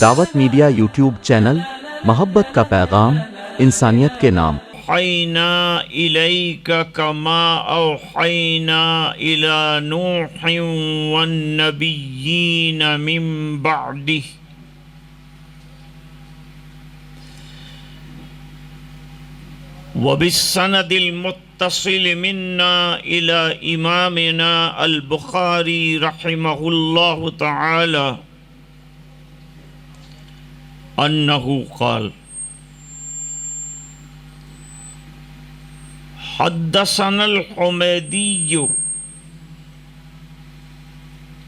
دعوت media YouTube channel, محبت کا پیغام، انسانیت کے نام۔ اوحینا الیک کما اوحینا الی نوح والنبیین من بعدہ وبالسند المتصل منا الی امامنا البخاری رحمہ اللہ تعالی انہ قال حدثنا الحمیدی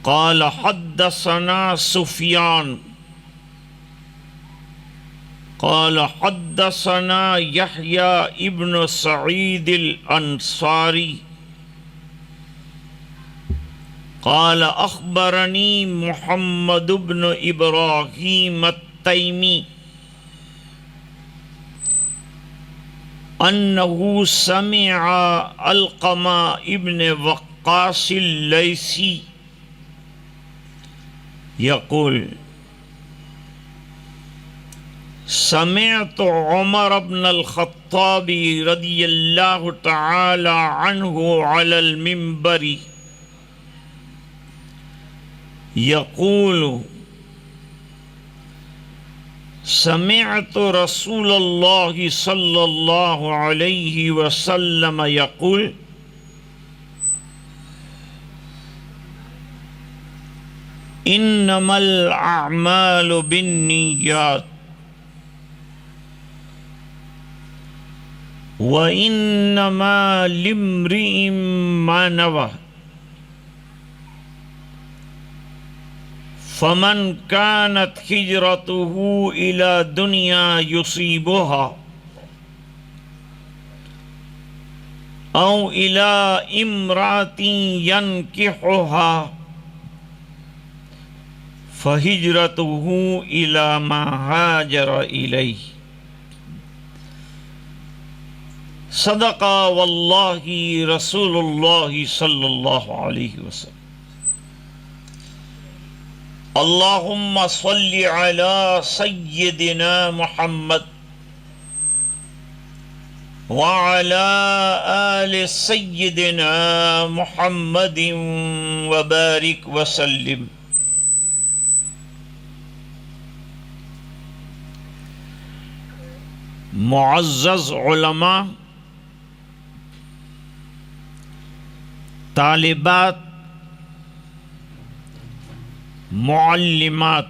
قال حدثنا سفیان قال حدثنا یحیی ابن سعید الانصاری قال اخبرنی محمد بن ابراہیم التیمی انہ سمع علقمہ ابن وقاص اللیثی یقول سمعت عمر بن الخطاب رضی اللہ تعالی عنہ علی المنبر یقول سمعت رسول اللہ صلی اللہ علیہ وسلم یقول انما الاعمال بالنیات وَإِنَّمَا لِامْرِئٍ مَّا نَوَىٰ فَمَنْ كَانَتْ هِجْرَتُهُ إِلَىٰ دُنْيَا يُصِيبُهَا أَوْ إِلَىٰ امْرَأَةٍ يَنكِحُهَا فَهِجْرَتُهُ إِلَىٰ مَا هَاجَرَ إِلَيْهِ صدق واللہ رسول اللہ صلی اللہ علیہ وسلم اللہم صل علی سیدنا محمد وعلی آل سیدنا محمد وبارک وسلم۔ معزز علماء، طالبات، معلمات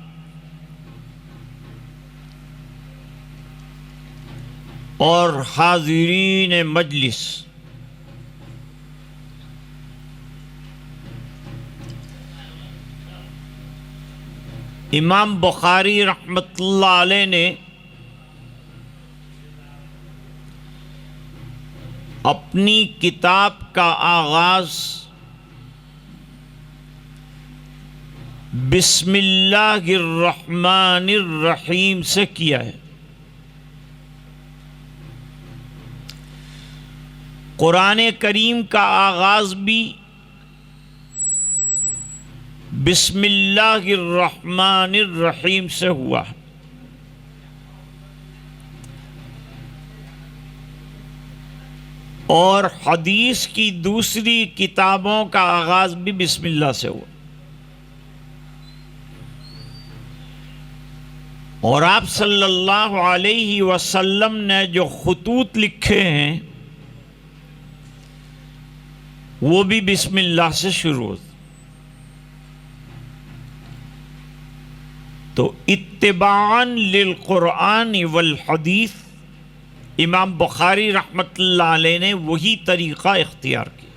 اور حاضرین مجلس، امام بخاری رحمۃ اللہ علیہ نے اپنی کتاب کا آغاز بسم اللہ الرحمن الرحیم سے کیا ہے۔ قرآن کریم کا آغاز بھی بسم اللہ الرحمن الرحیم سے ہوا ہے، اور حدیث کی دوسری کتابوں کا آغاز بھی بسم اللہ سے ہوا، اور آپ صلی اللہ علیہ وسلم نے جو خطوط لکھے ہیں وہ بھی بسم اللہ سے شروع ہوتے۔ تو اتباعاً للقرآن والحدیث امام بخاری رحمۃ اللہ علیہ نے وہی طریقہ اختیار کیا۔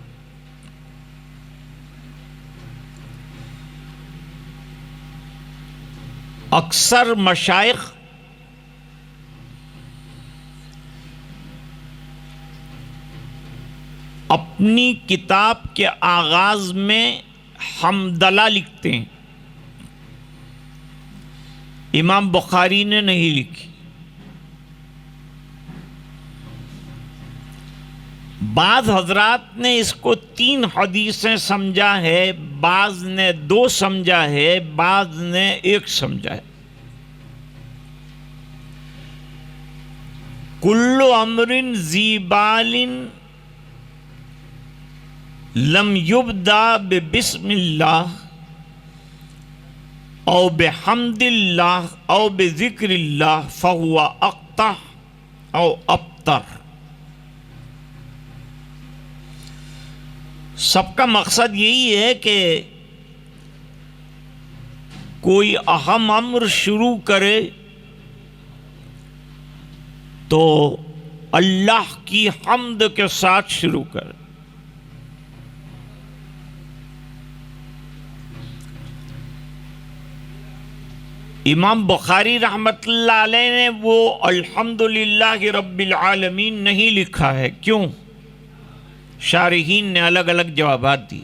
اکثر مشائخ اپنی کتاب کے آغاز میں حمدلہ لکھتے ہیں، امام بخاری نے نہیں لکھی۔ بعض حضرات نے اس کو 3 حدیثیں سمجھا ہے، بعض نے 2 سمجھا ہے، بعض نے 1 سمجھا ہے۔ کل امر ذی بال لم یبدا ببسم اللہ او بحمد اللہ او بذکر اللہ فہو اقطع او ابتر۔ سب کا مقصد یہی ہے کہ کوئی اہم امر شروع کرے تو اللہ کی حمد کے ساتھ شروع کرے۔ امام بخاری رحمۃ اللہ علیہ نے وہ الحمدللہ رب العالمین نہیں لکھا ہے، کیوں؟ شارحین نے الگ الگ جوابات دی۔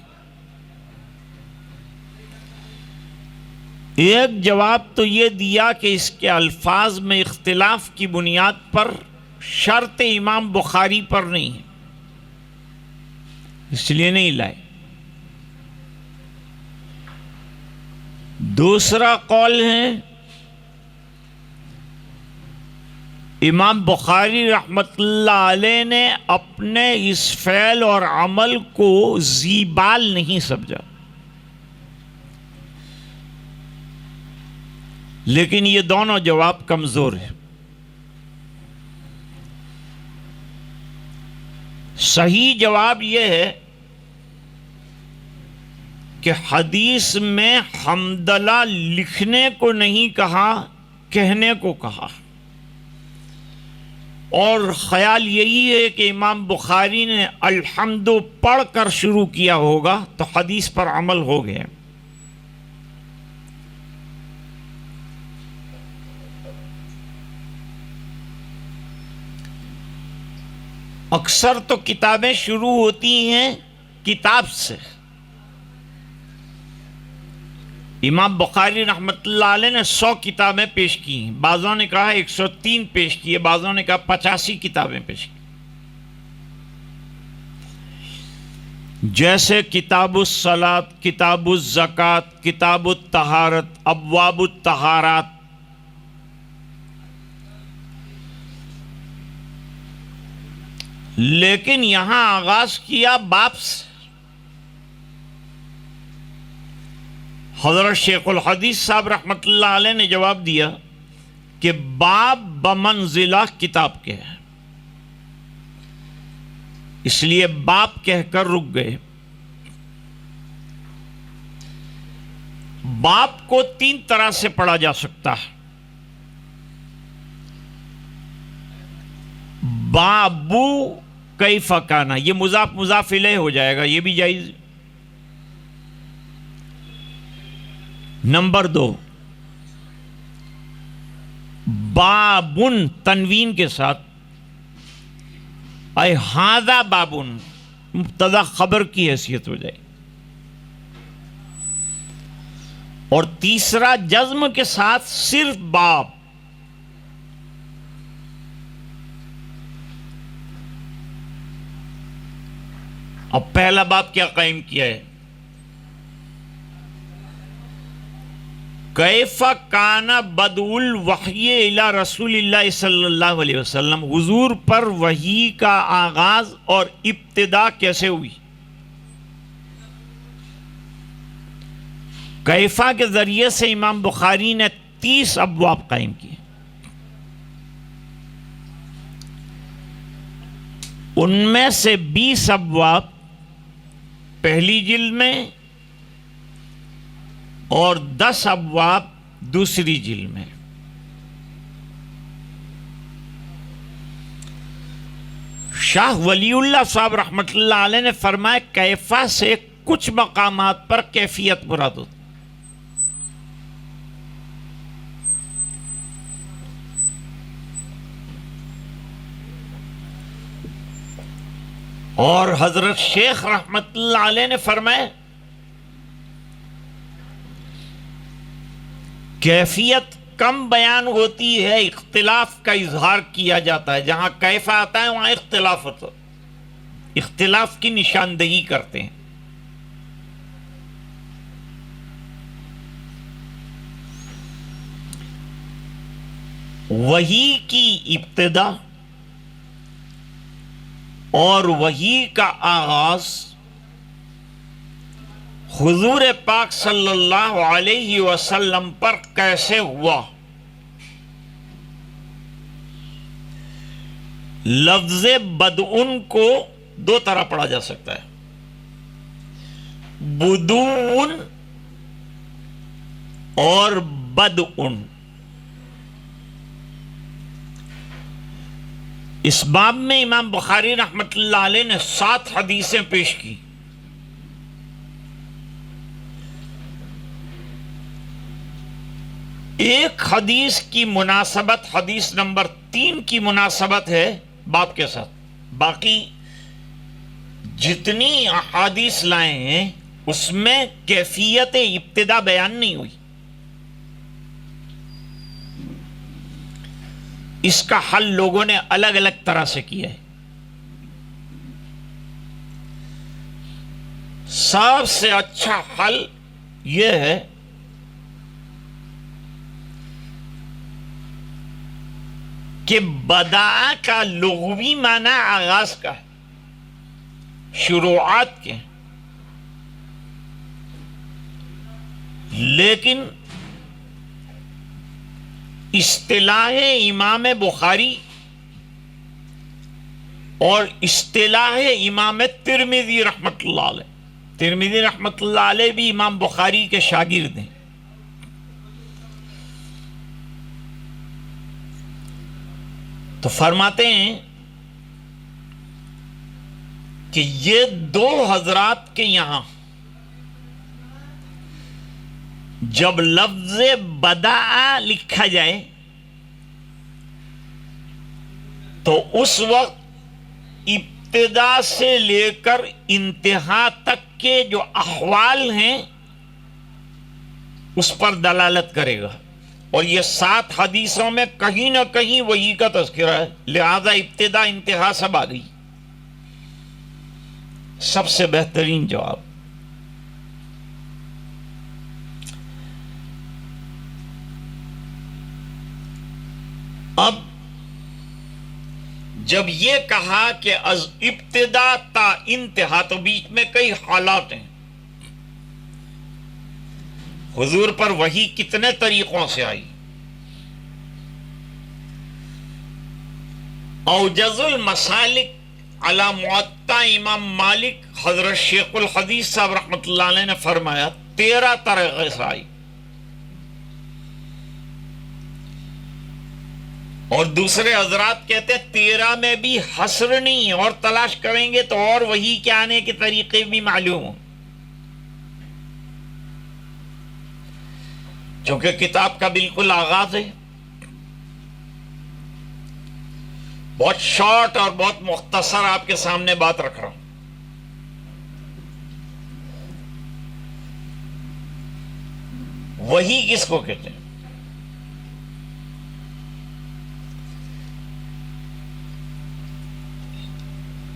ایک جواب تو یہ دیا کہ اس کے الفاظ میں اختلاف کی بنیاد پر شرط امام بخاری پر نہیں ہے، اس لیے نہیں لائے۔ دوسرا قول ہے امام بخاری رحمۃ اللہ علیہ نے اپنے اس فعل اور عمل کو زیبال نہیں سمجھا، لیکن یہ دونوں جواب کمزور ہیں۔ صحیح جواب یہ ہے کہ حدیث میں حمدللہ لکھنے کو نہیں کہا، کہنے کو کہا، اور خیال یہی ہے کہ امام بخاری نے الحمد پڑھ کر شروع کیا ہوگا تو حدیث پر عمل ہو گیا۔ اکثر تو کتابیں شروع ہوتی ہیں کتاب سے۔ امام بخاری رحمۃ اللہ علیہ نے 100 کتابیں پیش کی ہیں، بعضوں نے کہا 103 پیش کی ہے، بعضوں نے کہا 85 کتابیں پیش کی، جیسے کتاب الصلاۃ، کتاب الزکوٰۃ، کتاب الطہارت، ابواب الطہارات۔ لیکن یہاں آغاز کیا باب سے۔ حضرت شیخ الحدیث صاحب رحمۃ اللہ علیہ نے جواب دیا کہ باب بمنزلہ کتاب کے ہے، اس لیے باب کہہ کر رک گئے۔ باب کو 3 طرح سے پڑھا جا سکتا ہے۔ بابو کیف کانا، یہ مضاف مضاف الیہ ہو جائے گا، یہ بھی جائز۔ نمبر 2، بابن تنوین کے ساتھ، اے ہاذا بابن، مبتدا خبر کی حیثیت ہو جائے۔ اور تیسرا جزم کے ساتھ صرف باب۔ اب پہلا باب کیا قائم کیا ہے؟ کیف کان بدء الوحی الی رسول اللہ صلی اللہ علیہ وسلم، حضور پر وحی کا آغاز اور ابتدا کیسے ہوئی؟ کیفا کے ذریعے سے امام بخاری نے 30 ابواب قائم کیے۔ ان میں سے 20 ابواب پہلی جلد میں اور 10 ابواب دوسری جلد میں۔ شاہ ولی اللہ صاحب رحمۃ اللہ علیہ نے فرمایا کیفا سے کچھ مقامات پر کیفیت مراد ہوتی، اور حضرت شیخ رحمت اللہ علیہ نے فرمایا کیفیت کم بیان ہوتی ہے، اختلاف کا اظہار کیا جاتا ہے۔ جہاں کیف آتا ہے وہاں اختلاف ہوتا ہے، اختلاف کی نشاندہی کرتے ہیں۔ وحی کی ابتدا اور وحی کا آغاز حضور پاک صلی اللہ علیہ وسلم پر کیسے ہوا؟ لفظ بدعن کو دو طرح پڑھا جا سکتا ہے، بدون اور بدعن۔ اس باب میں امام بخاری رحمۃ اللہ علیہ نے 7 حدیثیں پیش کی۔ ایک حدیث کی مناسبت، حدیث نمبر 3 کی مناسبت ہے باب کے ساتھ، باقی جتنی احادیث لائے ہیں اس میں کیفیت ابتدا بیان نہیں ہوئی۔ اس کا حل لوگوں نے الگ الگ طرح سے کیا ہے۔ سب سے اچھا حل یہ ہے کہ بدا کا لغوی معنی آغاز کا ہے، شروعات کے، لیکن اصطلاح امام بخاری اور اصطلاح امام ترمذی رحمۃ اللہ علیہ، ترمذی رحمۃ اللہ علیہ بھی امام بخاری کے شاگرد ہیں، تو فرماتے ہیں کہ یہ 2 حضرات کے یہاں جب لفظ بدع لکھا جائے تو اس وقت ابتدا سے لے کر انتہا تک کے جو احوال ہیں اس پر دلالت کرے گا، اور یہ 7 حدیثوں میں کہیں نہ کہیں وحی کا تذکرہ ہے، لہذا ابتدا انتہا سب آ گئی۔ سب سے بہترین جواب۔ اب جب یہ کہا کہ از ابتدا تا انتہا، تو بیچ میں کئی حالات ہیں۔ حضور پر وحی کتنے طریقوں سے آئی؟ اوجز المسالک علی معطا امام مالک حضرت شیخ الحدیث صاحب رحمۃ اللہ علیہ نے فرمایا 13 طریقے سے آئی، اور دوسرے حضرات کہتے ہیں 13 میں بھی حصر نہیں، اور تلاش کریں گے تو اور وحی کے آنے کے طریقے بھی معلوم ہوں، چونکہ کتاب کا بالکل آغاز ہے۔ بہت شارٹ اور بہت مختصر آپ کے سامنے بات رکھ رہا ہوں۔ وحی کس کو کہتے ہیں؟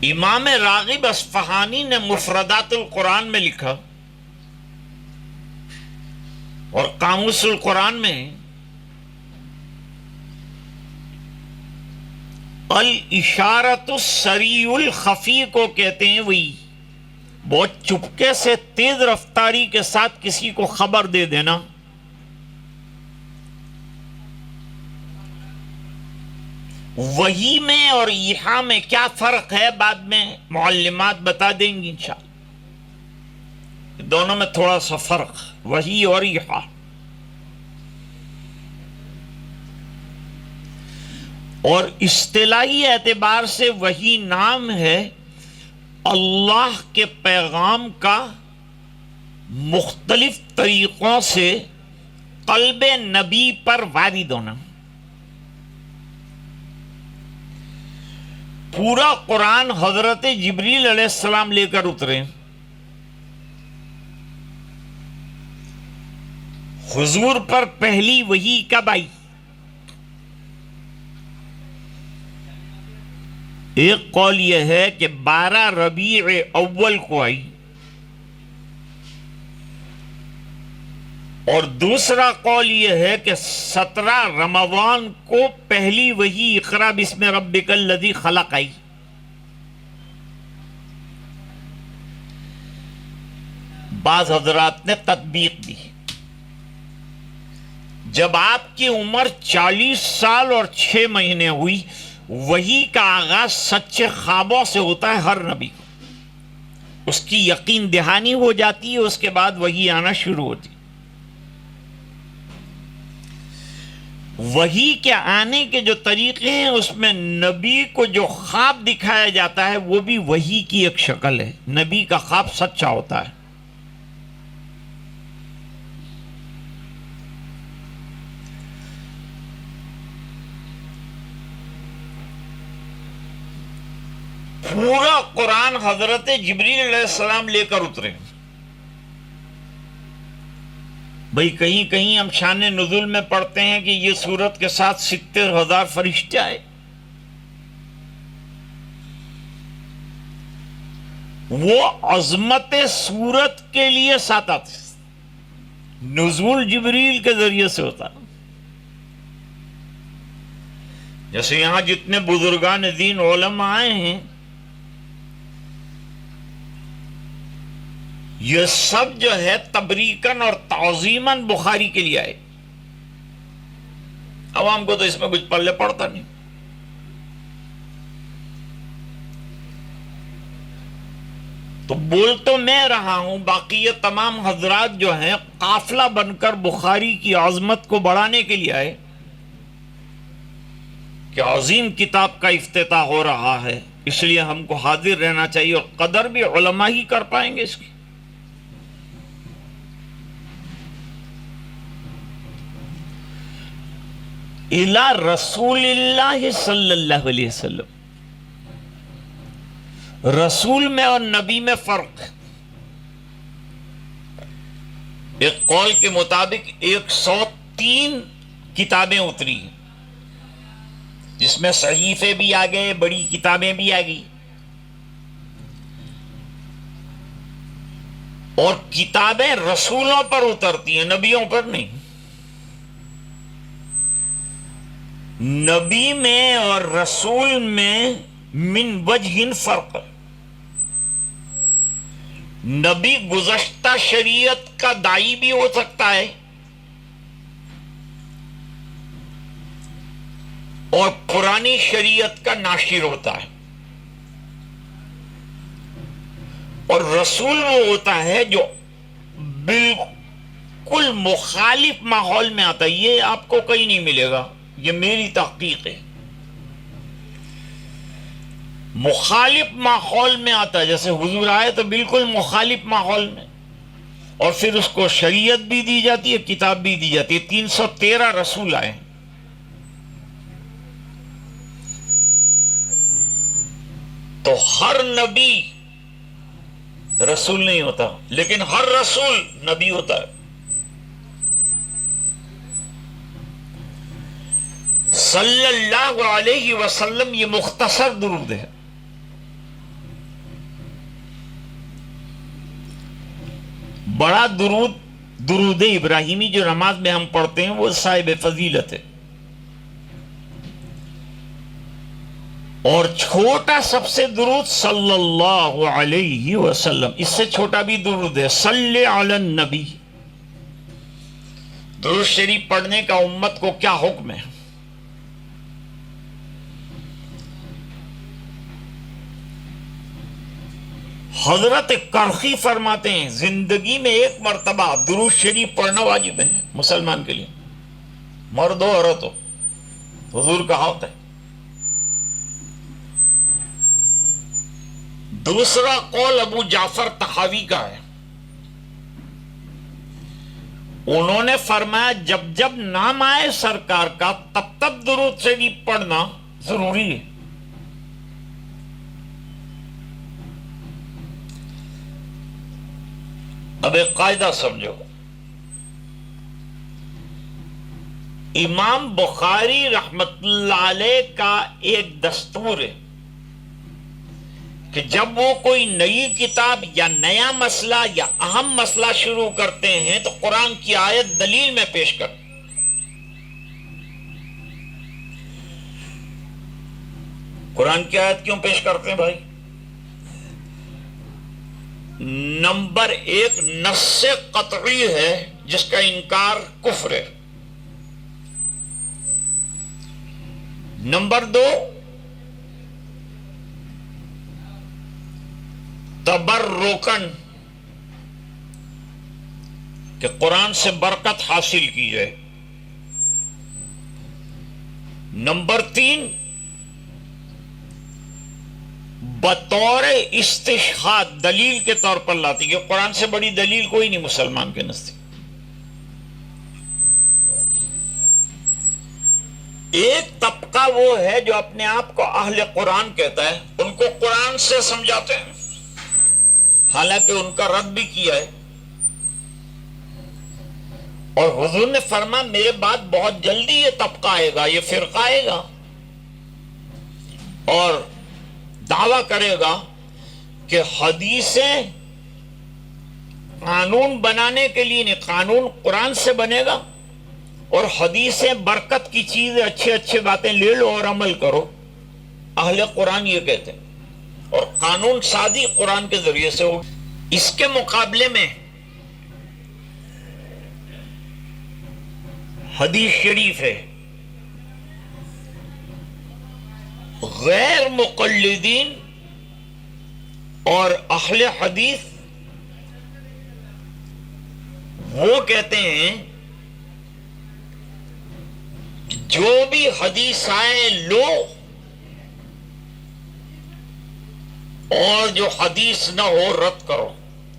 امام راغب اصفہانی نے مفردات القرآن میں لکھا، اور قاموس القرآن میں الاشارۃ السریع الخفی کو کہتے ہیں وہی بہت چپکے سے تیز رفتاری کے ساتھ کسی کو خبر دے دینا۔ وحی میں اور ایحاء میں کیا فرق ہے بعد میں معلمات بتا دیں گی انشاءاللہ، دونوں میں تھوڑا سا فرق، وحی اور ایحاء۔ اور اصطلاحی اعتبار سے وحی نام ہے اللہ کے پیغام کا مختلف طریقوں سے قلب نبی پر وارد ہونا۔ پورا قرآن حضرت جبریل علیہ السلام لے کر اترے، حضور پر پہلی وحی کب آئی؟ ایک قول یہ ہے کہ 12 ربیع اول کو آئی، اور دوسرا قول یہ ہے کہ 17 رمضان کو پہلی وحی اقرا بسم ربک الذی خلق آئی۔ بعض حضرات نے تطبیق دی. جب آپ کی عمر 40 سال اور 6 مہینے ہوئی، وحی کا آغاز سچے خوابوں سے ہوتا ہے ہر نبی کو. اس کی یقین دہانی ہو جاتی ہے، اس کے بعد وحی آنا شروع ہوتی. وحی کے آنے کے جو طریقے ہیں، اس میں نبی کو جو خواب دکھایا جاتا ہے وہ بھی وحی کی ایک شکل ہے. نبی کا خواب سچا ہوتا ہے. پورا قرآن حضرت جبریل علیہ السلام لے کر اترے. بھئی کہیں کہیں ہم شان نزول میں پڑھتے ہیں کہ یہ سورت کے ساتھ 70,000 فرشتے آئے. وہ عظمت سورت کے لیے ساتھ آتے. نزول جبریل کے ذریعے سے ہوتا. جیسے یہاں جتنے بزرگان دین علماء آئے ہیں، یہ سب جو ہے تبریکن اور تعظیمن بخاری کے لیے آئے. عوام کو تو اس میں کچھ پلے پڑتا نہیں. تو بول تو میں رہا ہوں، باقی یہ تمام حضرات جو ہیں قافلہ بن کر بخاری کی عظمت کو بڑھانے کے لیے آئے کہ عظیم کتاب کا افتتاح ہو رہا ہے، اس لیے ہم کو حاضر رہنا چاہیے. اور قدر بھی علماء ہی کر پائیں گے اس کی. الا رسول اللہ صلی اللہ علیہ وسلم. رسول میں اور نبی میں فرق ہے. ایک قول کے مطابق 103 کتابیں اتری ہیں، جس میں صحیفے بھی آ گئے، بڑی کتابیں بھی آ گئی. اور کتابیں رسولوں پر اترتی ہیں، نبیوں پر نہیں. نبی میں اور رسول میں من وجہ فرق. نبی گزشتہ شریعت کا داعی بھی ہو سکتا ہے اور پرانی شریعت کا ناشر ہوتا ہے. اور رسول وہ ہوتا ہے جو بالکل مخالف ماحول میں آتا ہے. یہ آپ کو کہیں نہیں ملے گا، یہ میری تحقیق ہے. مخالف ماحول میں آتا ہے، جیسے حضور آئے تو بالکل مخالف ماحول میں، اور پھر اس کو شریعت بھی دی جاتی ہے، کتاب بھی دی جاتی ہے. 313 رسول آئے. تو ہر نبی رسول نہیں ہوتا، لیکن ہر رسول نبی ہوتا ہے. صلی اللہ علیہ وسلم یہ مختصر درود ہے. بڑا درود ابراہیمی جو نماز میں ہم پڑھتے ہیں وہ صاحب فضیلت ہے. اور چھوٹا سب سے درود صلی اللہ علیہ وسلم، اس سے چھوٹا بھی درود ہے صلی علی النبی. درود شریف پڑھنے کا امت کو کیا حکم ہے؟ حضرت کرخی فرماتے ہیں زندگی میں ایک مرتبہ درود شریف پڑھنا واجب ہے مسلمان کے لیے، مرد ہو عورت ہو. حضور کا حق ہے. دوسرا قول ابو جعفر طحاوی کا ہے. انہوں نے فرمایا جب جب نام آئے سرکار کا تب تب درود شریف پڑھنا ضروری ہے. اب ایک قاعدہ سمجھو. امام بخاری رحمت اللہ علیہ کا ایک دستور ہے کہ جب وہ کوئی نئی کتاب یا نیا مسئلہ یا اہم مسئلہ شروع کرتے ہیں تو قرآن کی آیت دلیل میں پیش کرتے. قرآن کی آیت کیوں پیش کرتے ہیں بھائی؟ نمبر 1 نص قطعی ہے جس کا انکار کفر ہے. نمبر 2 تبرکن کہ قرآن سے برکت حاصل کی جائے. نمبر 3 بطور استشہاد دلیل کے طور پر لاتی کہ قرآن سے بڑی دلیل کوئی نہیں مسلمان کے نزدیک. ایک طبقہ وہ ہے جو اپنے آپ کو اہل قرآن کہتا ہے، ان کو قرآن سے سمجھاتے ہیں، حالانکہ ان کا رد بھی کیا ہے. اور حضور نے فرمایا میرے بعد بہت جلدی یہ طبقہ آئے گا، یہ فرقہ آئے گا اور دعویٰ کرے گا کہ حدیثیں قانون بنانے کے لیے نہیں، قانون قرآن سے بنے گا اور حدیثیں برکت کی چیزیں اچھے اچھے باتیں لے لو اور عمل کرو. اہل قرآن یہ کہتے ہیں اور قانون سازی قرآن کے ذریعے سے ہو. اس کے مقابلے میں حدیث شریف ہے. غیر مقلدین اور اہل حدیث وہ کہتے ہیں جو بھی حدیث آئے لو اور جو حدیث نہ ہو رد کرو.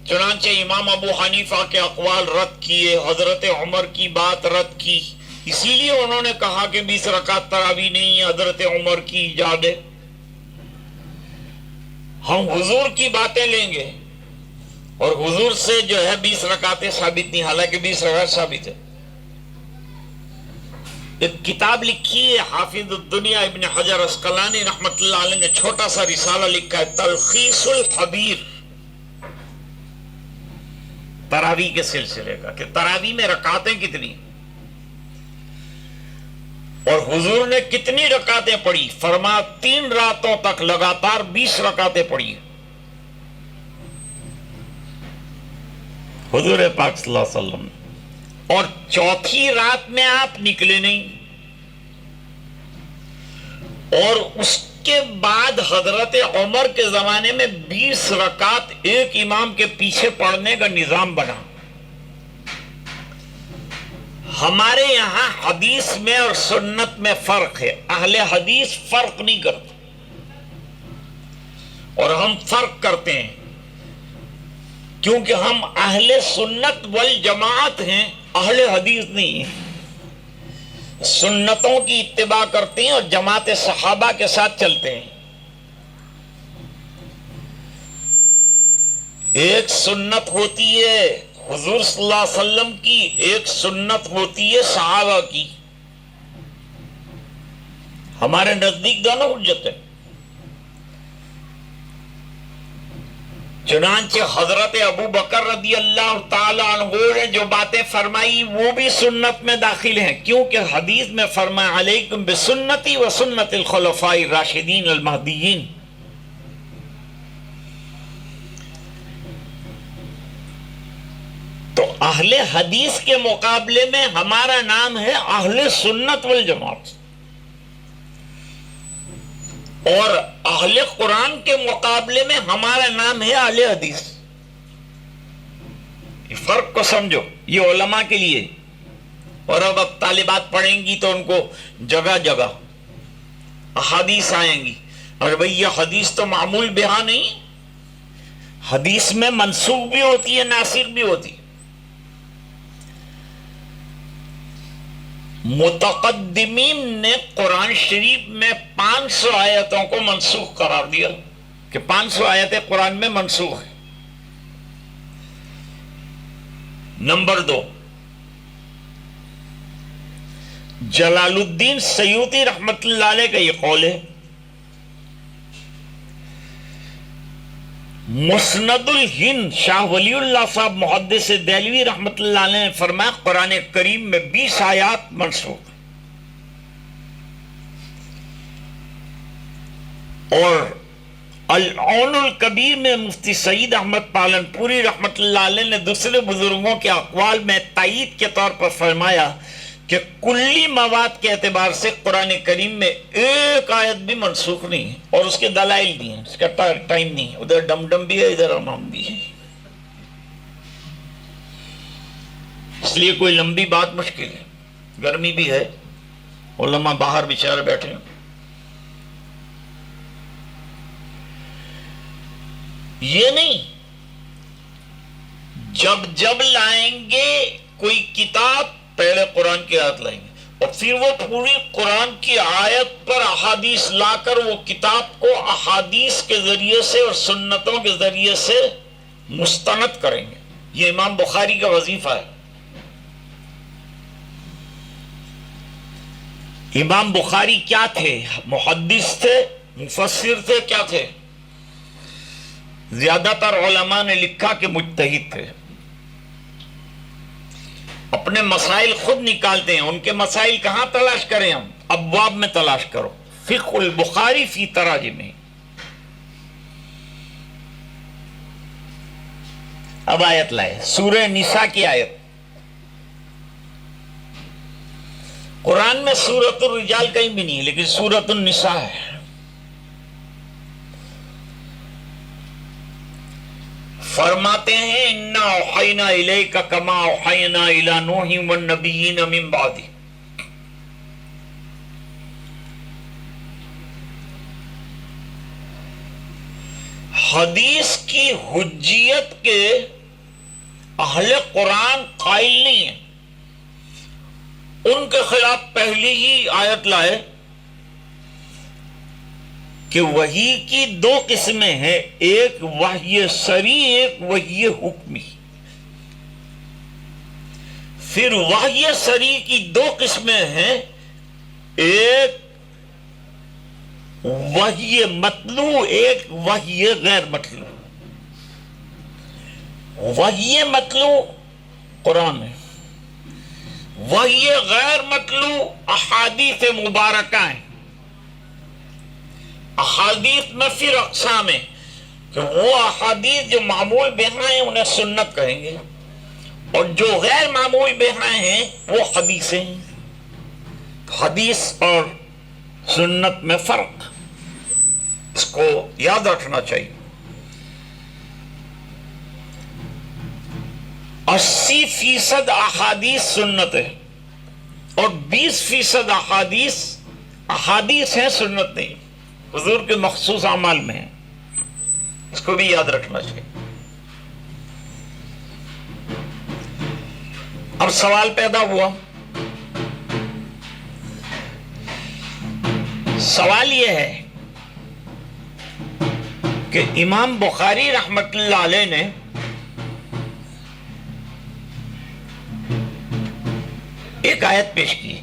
چنانچہ امام ابو حنیفہ کے اقوال رد کیے، حضرت عمر کی بات رد کی، اسی لیے انہوں نے کہا کہ 20 رکعت تراویح نہیں ہے، حضرت عمر کی ایجاد ہے. ہم حضور کی باتیں لیں گے اور حضور سے جو ہے 20 رکعتیں ثابت نہیں، حالانکہ 20 رکعت ثابت ہے. ایک کتاب لکھی ہے حافظ الدنیا ابن حجر عسقلانی رحمۃ اللہ علیہ نے، چھوٹا سا رسالہ لکھا ہے تلخیص الحبیر، تراویح کے سلسلے کا، کہ تراویح میں رکعتیں کتنی اور حضور نے کتنی رکعتیں پڑھی. فرمایا 3 راتوں تک لگاتار 20 رکعتیں پڑھی حضور پاک صلی اللہ علیہ وسلم نے، اور چوتھی رات میں آپ نکلے نہیں. اور اس کے بعد حضرت عمر کے زمانے میں 20 رکعت ایک امام کے پیچھے پڑھنے کا نظام بنا. ہمارے یہاں حدیث میں اور سنت میں فرق ہے. اہل حدیث فرق نہیں کرتے اور ہم فرق کرتے ہیں کیونکہ ہم اہل سنت والجماعت ہیں، اہل حدیث نہیں ہیں. سنتوں کی اتباع کرتے ہیں اور جماعت صحابہ کے ساتھ چلتے ہیں. ایک سنت ہوتی ہے حضور صلی اللہ علیہ وسلم کی، ایک سنت ہوتی ہے صحابہ کی. ہمارے نزدیک دونوں حجت ہیں. چنانچہ حضرت ابو بکر رضی اللہ تعالی عنہ نے جو باتیں فرمائی وہ بھی سنت میں داخل ہیں، کیونکہ حدیث میں فرمایا علیکم بسنتی و سنت الخلفاء الراشدین المہدیین. تو اہل حدیث کے مقابلے میں ہمارا نام ہے اہل سنت والجماعت، اور اہل قرآن کے مقابلے میں ہمارا نام ہے اہل حدیث. یہ فرق کو سمجھو، یہ علماء کے لیے. اور اب طالبات پڑھیں گی تو ان کو جگہ جگہ احادیث آئیں گی، اور بھئی یہ حدیث تو معمول بہا نہیں، حدیث میں منسوخ بھی ہوتی ہے ناسخ بھی ہوتی ہے. متقدمین نے قرآن شریف میں 500 آیتوں کو منسوخ قرار دیا کہ 500 آیتیں قرآن میں منسوخ ہیں. نمبر 2، جلال الدین سیوطی رحمت اللہ علیہ کا یہ قول ہے. مسند الہند شاہ ولی اللہ صاحب محدث دہلوی رحمت اللہ علیہ نے فرمایا قرآن کریم میں 20 آیات منسوخ، اور العون الکبیر میں مفتی سعید احمد پالن پوری رحمت اللہ علیہ نے دوسرے بزرگوں کے اقوال میں تائید کے طور پر فرمایا کہ کلی مواد کے اعتبار سے قرآن کریم میں ایک آیت بھی منسوخ نہیں ہے، اور اس کے دلائل بھی ہیں، اس کا ٹائم نہیں ہے، ادھر ڈم بھی ہے، ادھر امام بھی ہے، اس لیے کوئی لمبی بات مشکل ہے، گرمی بھی ہے، علماء باہر بیچارے بیٹھے ہیں۔ یہ نہیں جب لائیں گے کوئی کتاب پہلے قرآن کی آیت لائیں گے اور پھر وہ پوری قرآن کی آیت پر احادیث لا کر وہ کتاب کو احادیث کے ذریعے سے اور سنتوں کے ذریعے سے مستند کریں گے۔ یہ امام بخاری کا وظیفہ ہے۔ امام بخاری کیا تھے؟ محدث تھے، مفسر تھے، کیا تھے؟ زیادہ تر علماء نے لکھا کہ مجتہد تھے، اپنے مسائل خود نکالتے ہیں۔ ان کے مسائل کہاں تلاش کریں ہم؟ ابواب میں تلاش کرو، فقہ البخاری فی تراجم۔ اب آیت لائے، سورہ نساء کی آیت۔ قرآن میں سورۃ الرجال کہیں بھی نہیں، لیکن سورۃ النساء ہے۔ فرماتے ہیں اِنَّا أَوْحَيْنَا إِلَيْكَ كَمَا أَوْحَيْنَا إِلَى نُوحٍ وَالنَّبِيِّينَ مِن بَعْدِهِ۔ حدیث کی حجیت کے اہل قرآن قائل نہیں ہیں، ان کے خلاف پہلی ہی آیت لائے کہ وحی کی دو قسمیں ہیں، ایک وحی سری، ایک وحی حکمی۔ پھر وحی سری کی دو قسمیں ہیں، ایک وحی مطلوع، ایک وحی غیر مطلوع۔ وحی مطلوع قرآن ہے، وحی غیر مطلوع احادیث مبارکہ ہیں۔ احادیث میں پھر اقسام ہیں کہ وہ احادیث جو معمول بہا ہیں انہیں سنت کہیں گے، اور جو غیر معمول بہا ہیں وہ حدیثیں ہیں۔ حدیث اور سنت میں فرق، اس کو یاد رکھنا چاہیے۔ 80% احادیث سنت ہے اور 20% احادیث ہیں، سنت نہیں، حضور کے مخصوص اعمال میں ہیں، اس کو بھی یاد رکھنا چاہیے۔ اب سوال پیدا ہوا، سوال یہ ہے کہ امام بخاری رحمت اللہ علیہ نے ایک آیت پیش کی،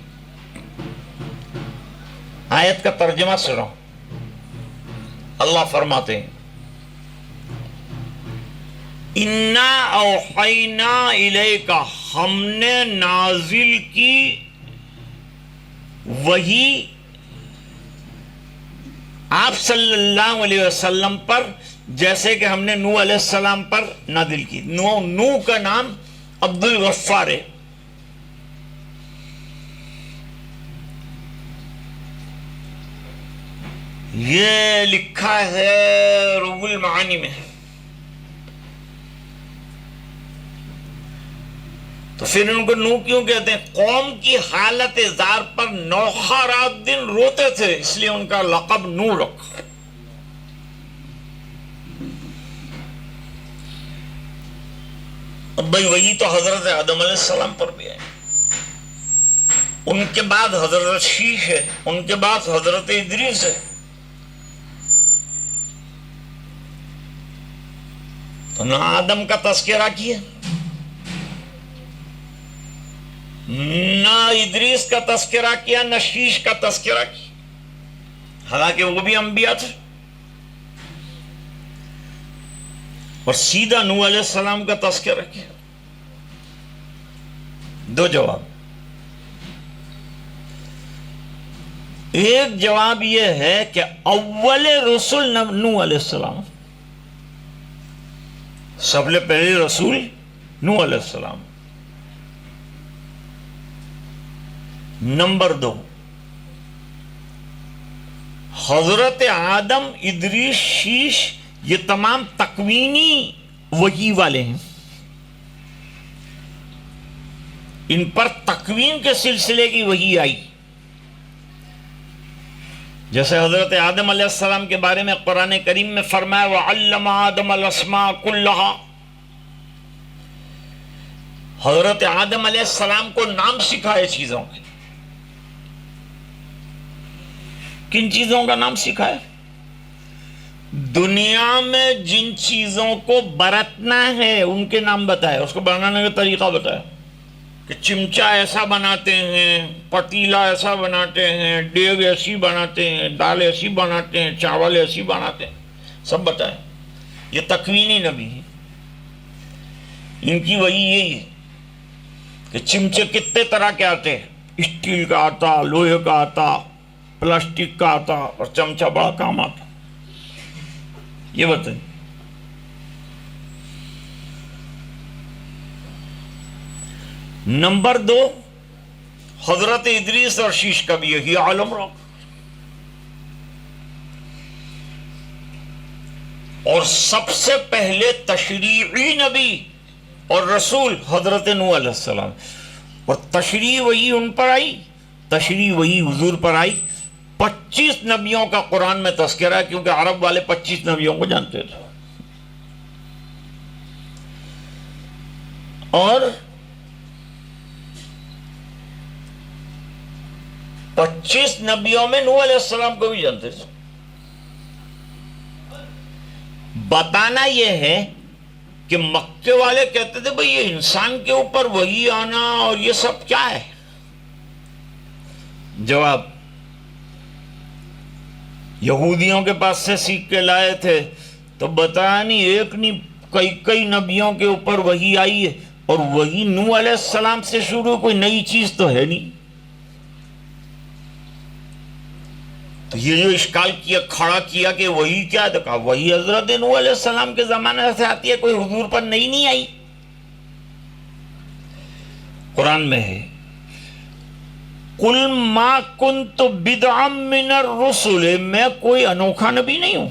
آیت کا ترجمہ سنو۔ اللہ فرماتے ہیں اِنَّا أَوْحَيْنَا إِلَيْكَ، ہم نے نازل کی وحی آپ صلی اللہ علیہ وسلم پر جیسے کہ ہم نے نوح علیہ السلام پر نازل کی۔ نوح کا نام عبد الغفار ہے۔ یہ لکھا ہے روح المعانی میں۔ تو پھر ان کو نوح کیوں کہتے ہیں؟ قوم کی حالت زار پر نوخہ رات دن روتے تھے، اس لیے ان کا لقب نوح رکھا۔ اب بھائی وہی تو حضرت آدم علیہ السلام پر بھی ہے، ان کے بعد حضرت شیش ہے، ان کے بعد حضرت ادریس ہے۔ تو نہ آدم کا تذکرہ کیا، نہ ادریس کا تذکرہ کیا، نہ شیش کا تذکرہ کیا، حالانکہ وہ بھی انبیاء تھے، اور سیدھا نوح علیہ السلام کا تذکرہ کیا۔ دو جواب۔ ایک جواب یہ ہے کہ اول رسول نوح علیہ السلام، سب سے پہلے رسول نوح علیہ السلام۔ نمبر 2، حضرت آدم، ادریس، شیش، یہ تمام تکوینی وحی والے ہیں، ان پر تکوین کے سلسلے کی وحی آئی۔ جیسے حضرت آدم علیہ السلام کے بارے میں قرآن کریم میں فرمایا وَعَلَّمَ آدَمَ الْأَسْمَاءَ كُلَّهَا، حضرت آدم علیہ السلام کو نام سکھائے چیزوں کے۔ کن چیزوں کا نام سکھائے؟ دنیا میں جن چیزوں کو برتنا ہے ان کے نام بتائے، اس کو بنانے کا طریقہ بتایا کہ چمچا ایسا بناتے ہیں، پتیلا ایسا بناتے ہیں، دیگ ایسی بناتے ہیں، دال ایسی بناتے ہیں، چاول ایسی بناتے ہیں، سب بتائیں۔ یہ تکوینی نبی ہیں، ان کی وہی یہی ہے کہ چمچے کتنے طرح کے آتے ہیں، اسٹیل کا آتا، لوہے کا آتا، پلاسٹک کا آتا، اور چمچا بڑا کام آتا، یہ بتائیں۔ نمبر 2، حضرت ادریس اور شیش کا بھی یہی عالم رہا، اور سب سے پہلے تشریعی نبی اور رسول حضرت نوح علیہ السلام، اور تشریع وہی ان پر آئی، تشریع وہی حضور پر آئی۔ 25 نبیوں کا قرآن میں تذکرہ ہے، کیونکہ عرب والے 25 نبیوں کو جانتے تھے، اور 25 نبیوں میں نوح علیہ السلام کو بھی جانتے تھے۔ بتانا یہ ہے کہ مکے والے کہتے تھے بھئی یہ انسان کے اوپر وحی آنا اور یہ سب کیا ہے؟ جواب، یہودیوں کے پاس سے سیکھ کے لائے تھے تو بتایا نہیں، ایک نہیں کئی نبیوں کے اوپر وحی آئی ہے، اور وہی نوح علیہ السلام سے شروع، کوئی نئی چیز تو ہے نہیں۔ تو یہ جو اشکال کیا کھڑا کیا کہ وہی کیا ہے، تو کہا وہی حضرت نوح علیہ السلام کے زمانے سے آتی ہے، کوئی حضور پر نئی نہیں آئی۔ قرآن میں ہے قُلْ مَا كُنْتُ بِدْعًا مِّنَ الرُّسُلِ، میں کوئی انوکھا نبی نہیں ہوں،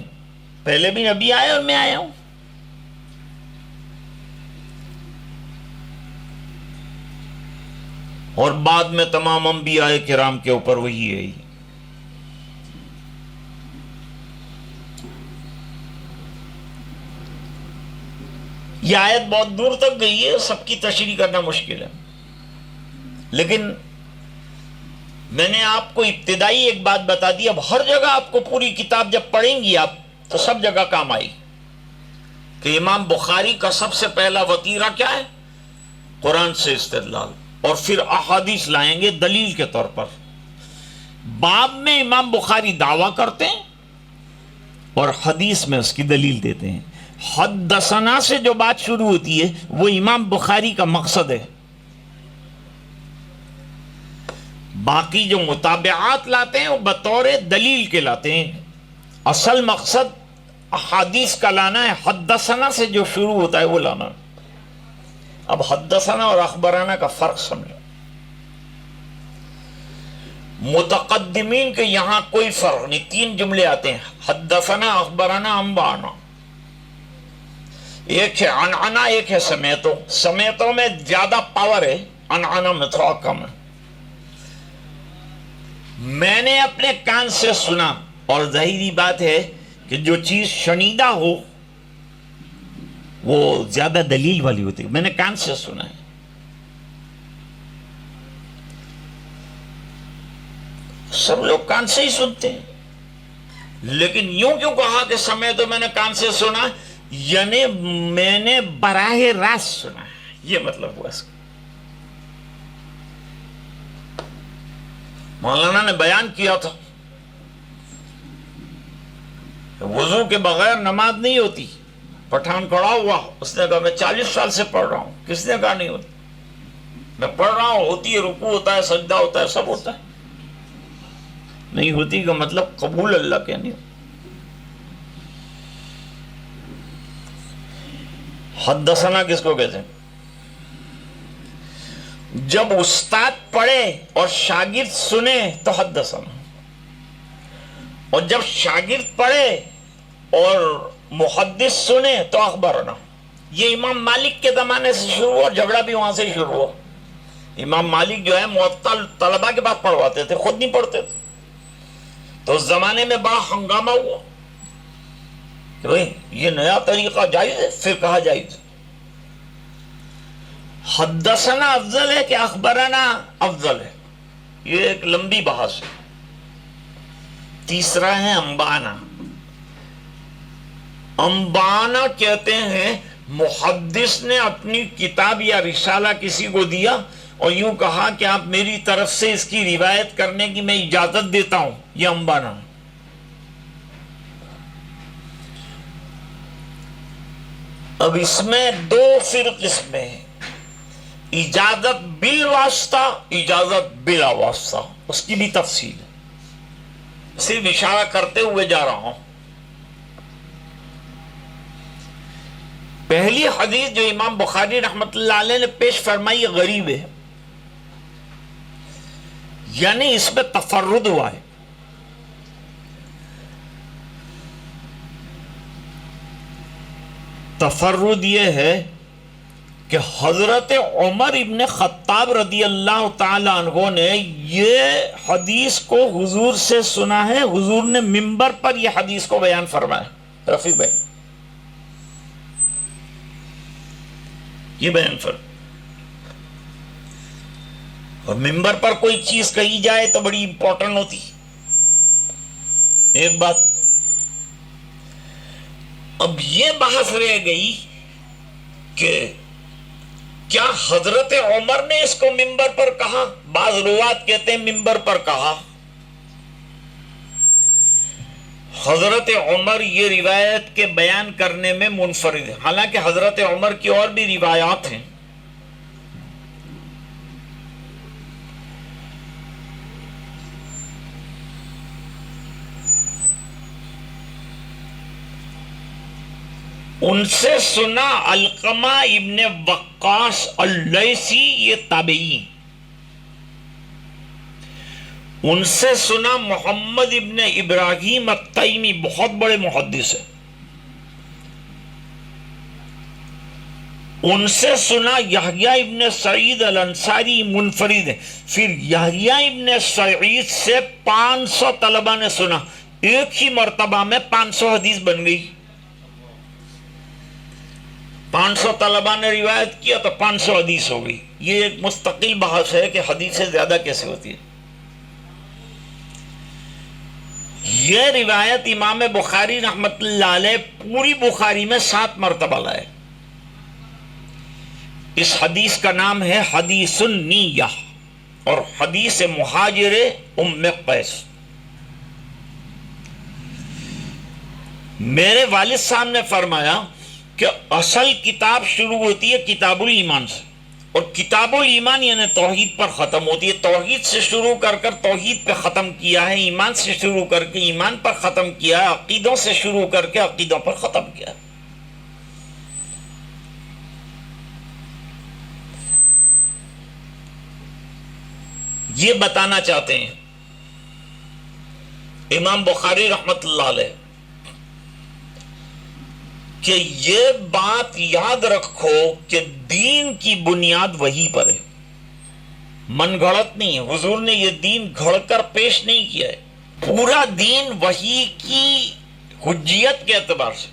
پہلے بھی نبی آئے اور میں آیا ہوں۔ اور بعد میں تمام انبیاء کرام کے اوپر وہی ہے۔ یہ آیت بہت دور تک گئی ہے، سب کی تشریح کرنا مشکل ہے، لیکن میں نے آپ کو ابتدائی ایک بات بتا دی، اب ہر جگہ آپ کو پوری کتاب جب پڑھیں گی آپ تو سب جگہ کام آئی کہ امام بخاری کا سب سے پہلا وتیرہ کیا ہے؟ قرآن سے استدلال، اور پھر احادیث لائیں گے دلیل کے طور پر۔ باب میں امام بخاری دعویٰ کرتے ہیں اور حدیث میں اس کی دلیل دیتے ہیں۔ حدثنا سے جو بات شروع ہوتی ہے وہ امام بخاری کا مقصد ہے، باقی جو متابعات لاتے ہیں وہ بطور دلیل کے لاتے ہیں، اصل مقصد احادیث کا لانا ہے، حدثنا سے جو شروع ہوتا ہے وہ لانا۔ اب حدثنا اور اخبرانہ کا فرق سمجھو۔ متقدمین کے یہاں کوئی فرق نہیں، 3 جملے آتے ہیں، حدثنا، اخبرانہ، انبانا۔ ایک ہے عنعنہ، ایک ہے سمیتو۔ سمیتو میں زیادہ پاور ہے، عنعنہ میں تھوڑا کم ہے۔ میں نے اپنے کان سے سنا، اور ظاہری بات ہے کہ جو چیز شنیدہ ہو وہ زیادہ دلیل والی ہوتی ہے، میں نے کان سے سنا ہے۔ سب لوگ کان سے ہی سنتے ہیں، لیکن یوں کیوں کہا کہ سمیتو میں نے کان سے سنا، یعنی میں نے براہ راست سنا ہے، یہ مطلب ہوا اس کا۔ مولانا نے بیان کیا تھا وضو کے بغیر نماز نہیں ہوتی، پٹھان کھڑا ہوا، اس نے کہا میں 40 سال سے پڑھ رہا ہوں، کس نے کہا نہیں ہوتی؟ میں پڑھ رہا ہوں، ہوتی ہے، رکوع ہوتا ہے، سجدہ ہوتا ہے، سب ہوتا ہے۔ نہیں ہوتی کا مطلب قبول اللہ کے نہیں. حدثنا کس کو کہتے ہیں؟ جب استاد پڑھے اور شاگرد سنے تو حدثنا، اور جب شاگرد پڑھے اور محدث سنے تو اخبرنا. یہ امام مالک کے زمانے سے شروع ہوا، جھگڑا بھی وہاں سے شروع ہوا. امام مالک جو ہے معطل طلبہ کے پاس پڑھواتے تھے، خود نہیں پڑھتے تھے. تو اس زمانے میں بڑا ہنگامہ ہوا کہ بھئی یہ نیا طریقہ جائز ہے، پھر کہا جائز. حدثنا افضل ہے کہ اخبرنا افضل ہے؟ یہ ایک لمبی بحث ہے. تیسرا ہے انبانا. انبانا کہتے ہیں محدث نے اپنی کتاب یا رسالہ کسی کو دیا اور یوں کہا کہ آپ میری طرف سے اس کی روایت کرنے کی میں اجازت دیتا ہوں، یہ انبانا. اب اس میں دو قسمیں ہیں، اجازت بالواسطہ، اجازت بلا واسطہ. اس کی بھی تفصیل ہے، صرف اشارہ کرتے ہوئے جا رہا ہوں. پہلی حدیث جو امام بخاری رحمت اللہ علیہ نے پیش فرمائی غریب ہے، یعنی اس میں تفرد ہوا ہے. تفرد یہ ہے کہ حضرت عمر ابن خطاب رضی اللہ تعالی عنہ نے یہ حدیث کو حضور سے سنا ہے، حضور نے منبر پر یہ حدیث کو بیان فرمایا. رفیق بھائی یہ بیان فرمایا. اور منبر پر کوئی چیز کہی جائے تو بڑی امپورٹنٹ ہوتی. ایک بات. اب یہ بحث رہ گئی کہ کیا حضرت عمر نے اس کو منبر پر کہا؟ بعض روات کہتے ہیں منبر پر کہا. حضرت عمر یہ روایت کے بیان کرنے میں منفرد ہے، حالانکہ حضرت عمر کی اور بھی روایات ہیں. ان سے سنا علقمہ ابن وقاص اللیثی، یہ تابعی. ان سے سنا محمد ابن ابراہیم التیمی، بہت بڑے محدث ہیں. ان سے سنا یحییٰ ابن سعید الانصاری، منفرد ہے. پھر یحییٰ ابن سعید سے 500 طلبہ نے سنا. ایک ہی مرتبہ میں 500 حدیث بن گئی. 500 طلبہ نے روایت کیا تو 500 حدیث ہو گئی. یہ ایک مستقل بحث ہے کہ حدیثیں زیادہ کیسے ہوتی ہے. یہ روایت امام بخاری رحمت اللہ علیہ پوری بخاری میں 7 مرتبہ لائے. اس حدیث کا نام ہے حدیث النیہ اور حدیث مہاجر ام قیس. میرے والد صاحب نے فرمایا کہ اصل کتاب شروع ہوتی ہے کتاب الایمان سے، اور کتاب الایمان یعنی توحید پر ختم ہوتی ہے. توحید سے شروع کر توحید پہ ختم کیا ہے، ایمان سے شروع کر کے ایمان پر ختم کیا ہے، عقیدوں سے شروع کر کے عقیدوں پر ختم کیا ہے. یہ بتانا چاہتے ہیں امام بخاری رحمت اللہ علیہ کہ یہ بات یاد رکھو کہ دین کی بنیاد وحی پر ہے، من گھڑت نہیں ہے. حضور نے یہ دین گھڑ کر پیش نہیں کیا ہے. پورا دین وحی کی حجیت کے اعتبار سے،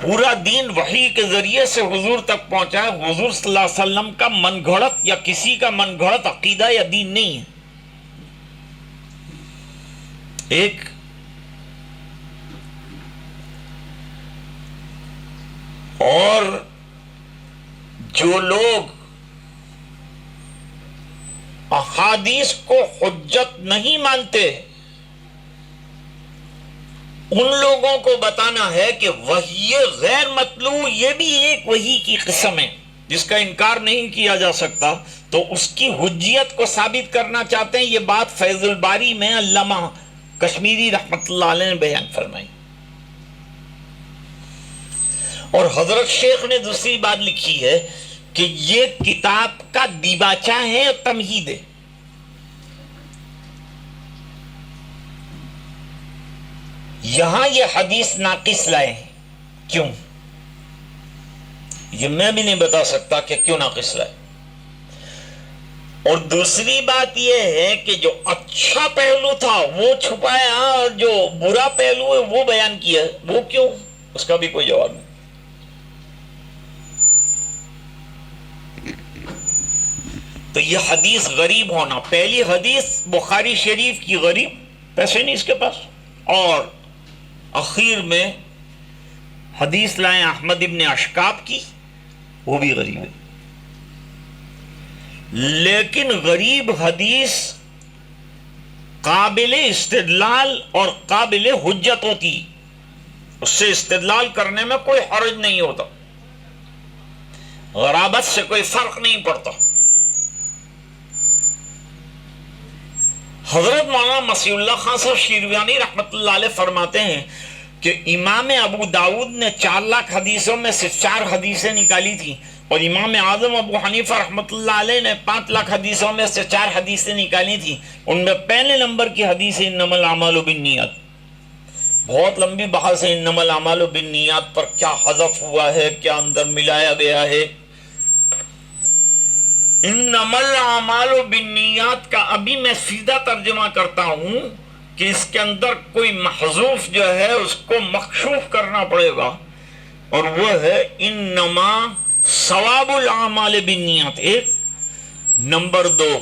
پورا دین وحی کے ذریعے سے حضور تک پہنچا ہے. حضور صلی اللہ علیہ وسلم کا من گھڑت یا کسی کا من گھڑت عقیدہ یا دین نہیں ہے. ایک اور جو لوگ احادیث کو حجت نہیں مانتے ان لوگوں کو بتانا ہے کہ وحی غیر مطلوع یہ بھی ایک وحی کی قسم ہے. جس کا انکار نہیں کیا جا سکتا، تو اس کی حجیت کو ثابت کرنا چاہتے ہیں. یہ بات فیض الباری میں علامہ کشمیری رحمۃ اللہ علیہ نے بیان فرمائی. اور حضرت شیخ نے دوسری بات لکھی ہے کہ یہ کتاب کا دیباچہ ہے اور تمہید ہے. یہاں یہ حدیث ناقص لائے ہیں. کیوں؟ یہ میں بھی نہیں بتا سکتا کہ کیوں ناقص لائے. اور دوسری بات یہ ہے کہ جو اچھا پہلو تھا وہ چھپایا اور جو برا پہلو ہے وہ بیان کیا. وہ کیوں؟ اس کا بھی کوئی جواب نہیں. تو یہ حدیث غریب ہونا، پہلی حدیث بخاری شریف کی غریب، پیسے نہیں اس کے پاس، اور اخیر میں حدیث لائیں احمد ابن اشکاب کی، وہ بھی غریب ہے. لیکن غریب حدیث قابل استدلال اور قابل حجت ہوتی، اس سے استدلال کرنے میں کوئی حرج نہیں ہوتا، غرابت سے کوئی فرق نہیں پڑتا. حضرت مولانا مسیح اللہ خان صاحب شیروانی رحمۃ اللہ علیہ فرماتے ہیں کہ امام ابو داؤد نے 4 لاکھ حدیثوں میں سے 4 حدیثیں نکالی تھی، اور امام اعظم ابو حنیفہ رحمۃ اللہ علیہ نے 5 لاکھ حدیثوں میں سے 4 حدیثیں نکالی تھی. ان میں پہلے نمبر کی حدیث انما الاعمال بالنیات. بہت لمبی بحث ہے انما الاعمال بالنیات پر، کیا حذف ہوا ہے، کیا اندر ملایا گیا ہے. انما الاعمال بالنیات کا ابھی میں سیدھا ترجمہ کرتا ہوں کہ اس کے اندر کوئی محذوف جو ہے اس کو مکشوف کرنا پڑے گا، اور وہ ہے انما ثواب الاعمال بالنیات. 1 نمبر 2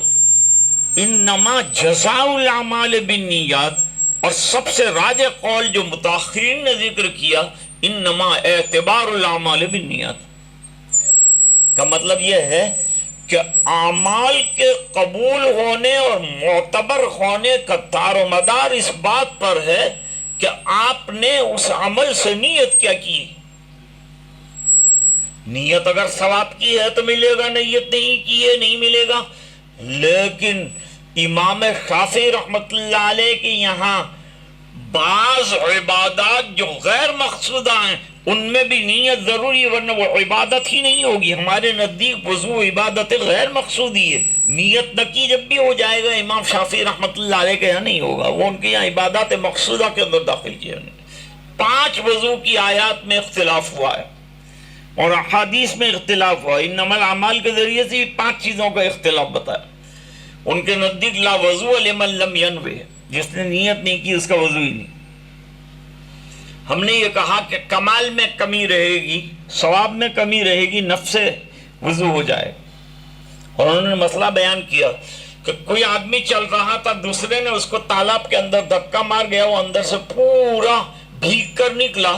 انما جزاء الاعمال بالنیات. اور سب سے راجح قول جو متاخرین نے ذکر کیا، انما اعتبار الاعمال بالنیات. کا مطلب یہ ہے کہ اعمال کے قبول ہونے اور معتبر ہونے کا دار و مدار اس بات پر ہے کہ آپ نے اس عمل سے نیت کیا کی. نیت اگر ثواب کی ہے تو ملے گا، نیت نہیں کی ہے نہیں ملے گا. لیکن امام شافعی رحمت اللہ علیہ کے یہاں بعض عبادات جو غیر مقصودہ ہیں ان میں بھی نیت ضروری ہے، ورنہ وہ عبادت ہی نہیں ہوگی. ہمارے نزدیک وضو عبادت غیر مقصودی ہے، نیت نہ کی جب بھی ہو جائے گا. امام شافعی رحمت اللہ علیہ کے یہاں نہیں ہوگا، وہ ان کے یہاں عبادات مقصودہ کے اندر داخل کیا. 5 وضو کی آیات میں اختلاف ہوا ہے اور احادیث میں اختلاف ہوا. انما الاعمال کے ذریعے سے 5 چیزوں کا اختلاف بتایا. ان کے نزدیک لا وضو لمن لم ینوی، جس نے نیت نہیں کی اس کا وضو ہی نہیں. ہم نے یہ کہا کہ کمال میں کمی رہے گی، ثواب میں کمی رہے گی، نفس سے وضو ہو جائے. اور انہوں نے مسئلہ بیان کیا کہ کوئی آدمی چل رہا تھا، دوسرے نے اس کو تالاب کے اندر دھکا مار گیا، وہ اندر سے پورا بھیگ کر نکلا،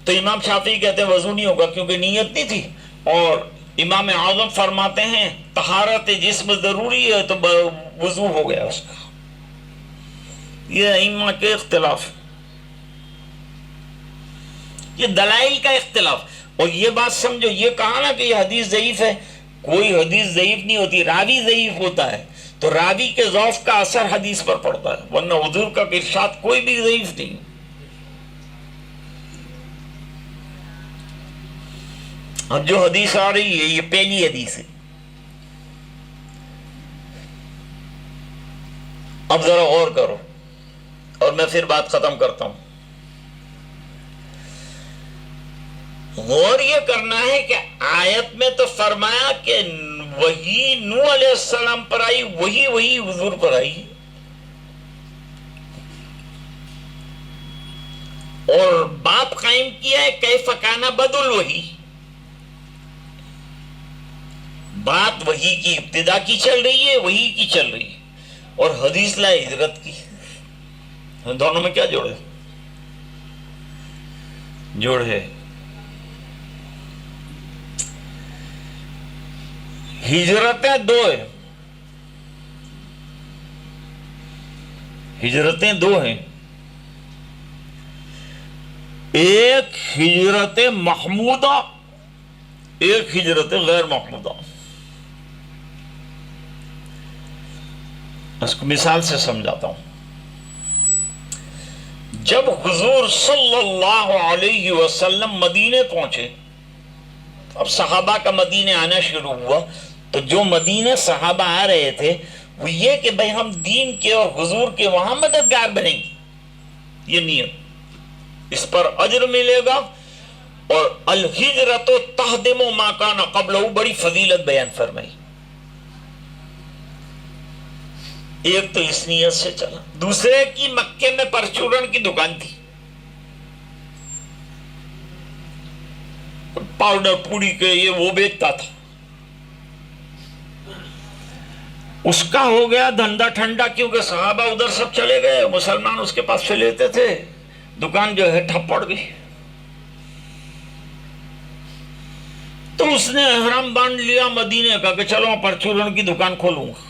تو امام شافعی کہتے ہیں وضو نہیں ہوگا کیونکہ نیت نہیں تھی. اور امام اعظم فرماتے ہیں طہارت جسم ضروری ہے تو وضو ہو گیا اس کا. یہ ائمہ کے اختلاف، یہ دلائل کا اختلاف. اور یہ بات سمجھو، یہ کہا نا کہ یہ حدیث ضعیف ہے، کوئی حدیث ضعیف نہیں ہوتی، راوی ضعیف ہوتا ہے. تو راوی کے ضعف کا اثر حدیث پر پڑتا ہے، ورنہ حضور کا ارشاد کوئی بھی ضعیف نہیں. اب جو حدیث آ رہی ہے یہ پہلی حدیث ہے. اب ذرا غور کرو اور میں پھر بات ختم کرتا ہوں. غور یہ کرنا ہے کہ آیت میں تو فرمایا کہ وہی نوح علیہ السلام پر آئی، وہی حضور پر آئی، اور باپ قائم کیا ہے کیف کان بدل وہی. بات وہی کی ابتدا کی چل رہی ہے، وہی کی چل رہی ہے، اور حدیث لائے ہجرت کی. دونوں میں کیا جوڑ ہے؟ جوڑ ہے. ہجرتیں 2 ہیں، ہجرتیں 2 ہیں. ایک ہجرت محمودہ ایک ہجرت غیر محمودہ. اس کو مثال سے سمجھاتا ہوں. جب حضور صلی اللہ علیہ وسلم مدینے پہنچے، اب صحابہ کا مدینے آنا شروع ہوا، تو جو مدینے صحابہ آ رہے تھے وہ یہ کہ بھئی ہم دین کے اور حضور کے وہاں مددگار بنیں گے، یہ نیت، اس پر اجر ملے گا. اور الہجرت تہدم ما کان قبلہ، بڑی فضیلت بیان فرمائی. ایک تو اس نیت سے چلا. دوسرے کی مکے میں پرچورن کی دکان تھی، پاؤڈر پوڑی کے یہ وہ بیچتا تھا. اس کا ہو گیا دھندا ٹھنڈا، کیونکہ صحابہ ادھر سب چلے گئے، مسلمان اس کے پاس سے لیتے تھے. دکان جو ہے ٹھپ پڑ گئی. تو اس نے احرام باندھ لیا مدینے کا کہ چلو پرچورن کی دکان کھولوں گا.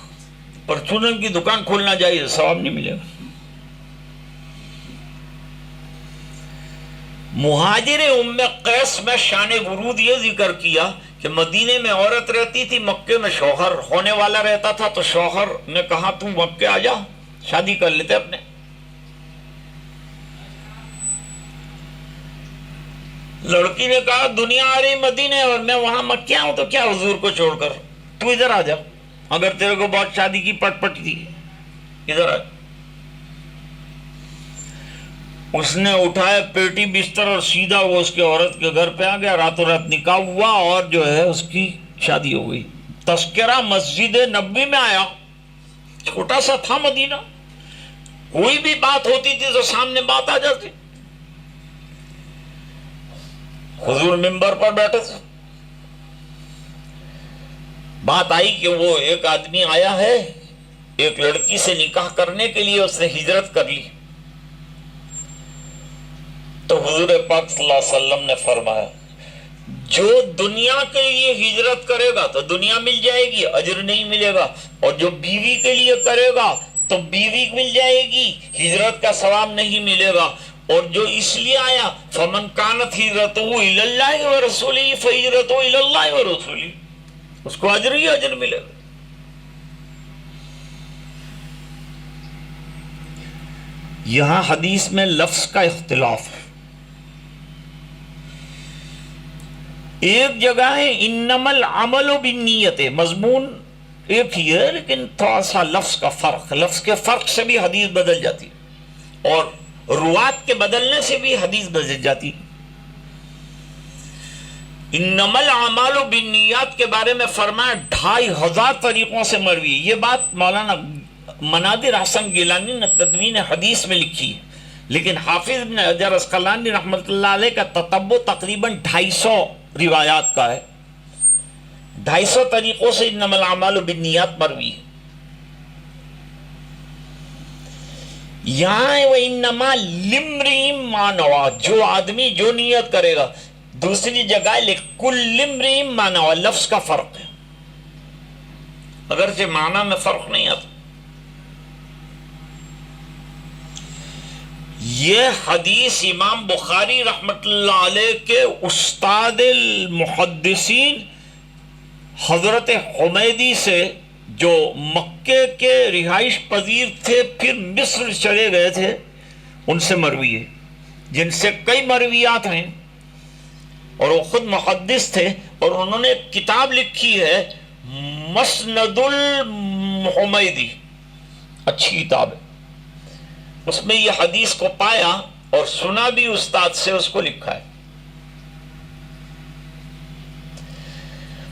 پرچورن کی دکان کھولنا چاہیے، ثواب نہیں ملے گا. مہاجر ام قیس میں شان ورود یہ ذکر کیا کہ مدینے میں عورت رہتی تھی، مکے میں شوہر ہونے والا رہتا تھا. تو شوہر نے کہا تم مکے آ جا، شادی کر لیتے اپنے. لڑکی نے کہا دنیا آ رہی مدینے اور میں وہاں مکے آؤں تو کیا حضور کو چھوڑ کر، تو ادھر آ جا. اگر تیرے کو بہت شادی کی پٹ پٹ تھی ادھر آ. اس نے اٹھایا پیٹی بستر اور سیدھا وہ اس کے عورت کے گھر پہ آ گیا. راتوں رات نکاح ہوا اور جو ہے اس کی شادی ہو گئی. تذکرہ مسجد نبوی میں آیا، چھوٹا سا تھا مدینہ، کوئی بھی بات ہوتی تھی تو سامنے بات آ جاتی. حضور منبر پر بیٹھے تھے، بات آئی کہ وہ ایک آدمی آیا ہے ایک لڑکی سے نکاح کرنے کے لیے، اس نے ہجرت کر لی. تو حضور پاک صلی اللہ علیہ وسلم نے فرمایا جو دنیا کے لیے ہجرت کرے گا تو دنیا مل جائے گی، اجر نہیں ملے گا. اور جو بیوی کے لیے کرے گا تو بیوی مل جائے گی، ہجرت کا ثواب نہیں ملے گا. اور جو اس لیے آیا فمن کانت ہجرتہ الی اللہ ورسولہ فہجرتہ الی اللہ ورسولہ، اس کو اجر ہی اجر ملے گا. یہاں حدیث میں لفظ کا اختلاف ہے. ایک جگہ ہے انما العمل بالنیت، مضمون ایک ہی ہے لیکن تھوڑا سا لفظ کا فرق، لفظ کے فرق سے بھی حدیث بدل جاتی ہے اور روات کے بدلنے سے بھی حدیث بدل جاتی. انما الاعمال بالنیات کے بارے میں فرمایا 2500 طریقوں سے مروی. یہ بات مولانا مناظر حسن گیلانی نے تدوین حدیث میں لکھی ہے، لیکن حافظ ابن حجر عسقلانی رحمۃ اللہ علیہ کا تتبع تقریباً 250 روایات کا ہے. 250 طریقوں سے انما الاعمال بالنیات مروی ہے. یہاں وہ انما لامرئ ما نویٰ، جو آدمی جو نیت کرے گا. دوسری جگہ لکل امرئ ما نویٰ، لفظ کا فرق ہے، اگرچہ معنی میں فرق نہیں آتا. یہ حدیث امام بخاری رحمت اللہ علیہ کے استاد المحدثین حضرت حمیدی سے، جو مکے کے رہائش پذیر تھے پھر مصر چلے گئے تھے، ان سے مروی ہے، جن سے کئی مرویات ہیں. اور وہ خود محدث تھے اور انہوں نے ایک کتاب لکھی ہے مسند الحمیدی، اچھی کتاب ہے. اس میں یہ حدیث کو پایا اور سنا بھی استاد سے، اس کو لکھا ہے.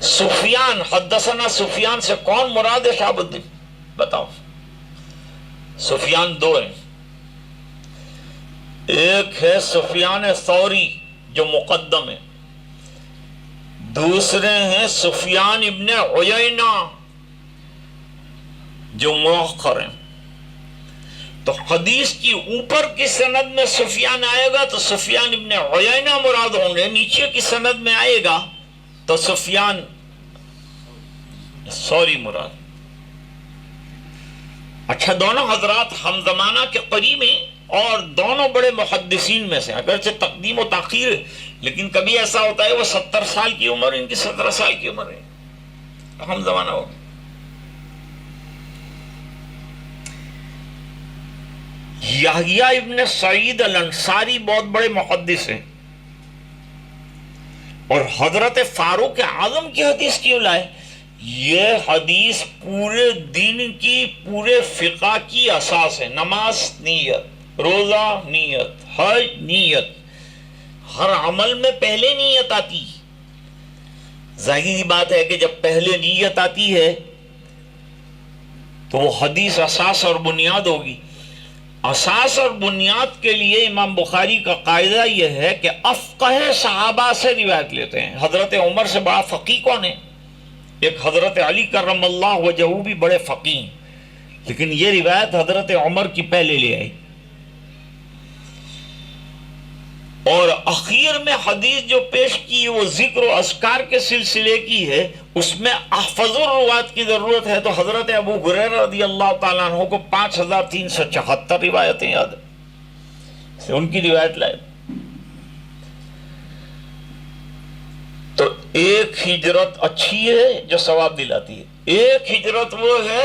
سفیان حدثنا سفیان سے کون مراد ہے شہاب الدین؟ بتاؤ. سفیان دو ہیں، ایک ہے سفیان ثوری جو مقدم ہے، دوسرے ہیں سفیان ابن عیینہ جو مؤخر ہیں. تو حدیث کی اوپر کی سند میں سفیان آئے گا تو سفیان ابن عیینہ مراد ہوں گے، نیچے کی سند میں آئے گا تو سفیان ثوری مراد. اچھا، دونوں حضرات ہم زمانہ کے قریب ہیں اور دونوں بڑے محدثین میں سے، اگرچہ تقدیم و تاخیر ہے، لیکن کبھی ایسا ہوتا ہے وہ 70 سال کی عمر، ان کی 17 سال کی عمر ہے، اہم زمانہ ہو۔ یحییٰ ابن سعید الانصاری بہت بڑے محدث ہیں، اور حضرت فاروق اعظم کی حدیث کیوں لائے؟ یہ حدیث پورے دین کی، پورے فقہ کی اساس ہے۔ نماز نیت، روزہ نیت، حج نیت، ہر عمل میں پہلے نیت آتی۔ ظاہری بات ہے کہ جب پہلے نیت آتی ہے تو وہ حدیث اساس اور بنیاد ہوگی۔ اساس اور بنیاد کے لیے امام بخاری کا قاعدہ یہ ہے کہ افقہ صحابہ سے روایت لیتے ہیں۔ حضرت عمر سے بڑا فقیہ کون ہے؟ ایک حضرت علی کرم اللہ وجہہ بھی بڑے فقیہ ہیں، لیکن یہ روایت حضرت عمر کی پہلے لے آئی۔ اور اخیر میں حدیث جو پیش کی وہ ذکر و اذکار کے سلسلے کی ہے، اس میں احفظ الروات کی ضرورت ہے، تو حضرت ابو ہریرہ رضی اللہ تعالیٰ عنہ کو 5374 روایتیں یاد ہیں، ان کی روایت لائے۔ تو ایک ہجرت اچھی ہے جو ثواب دلاتی ہے، ایک ہجرت وہ ہے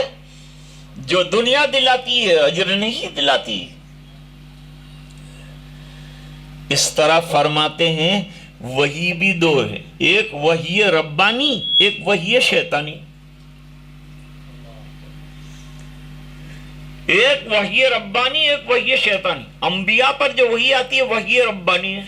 جو دنیا دلاتی ہے، اجر نہیں دلاتی۔ اس طرح فرماتے ہیں وحی بھی دو ہے، ایک وحی ربانی، ایک وحی شیطانی۔ ایک وحی ربانی، ایک وحی شیطانی۔ انبیاء پر جو وحی آتی ہے وحی ربانی ہے،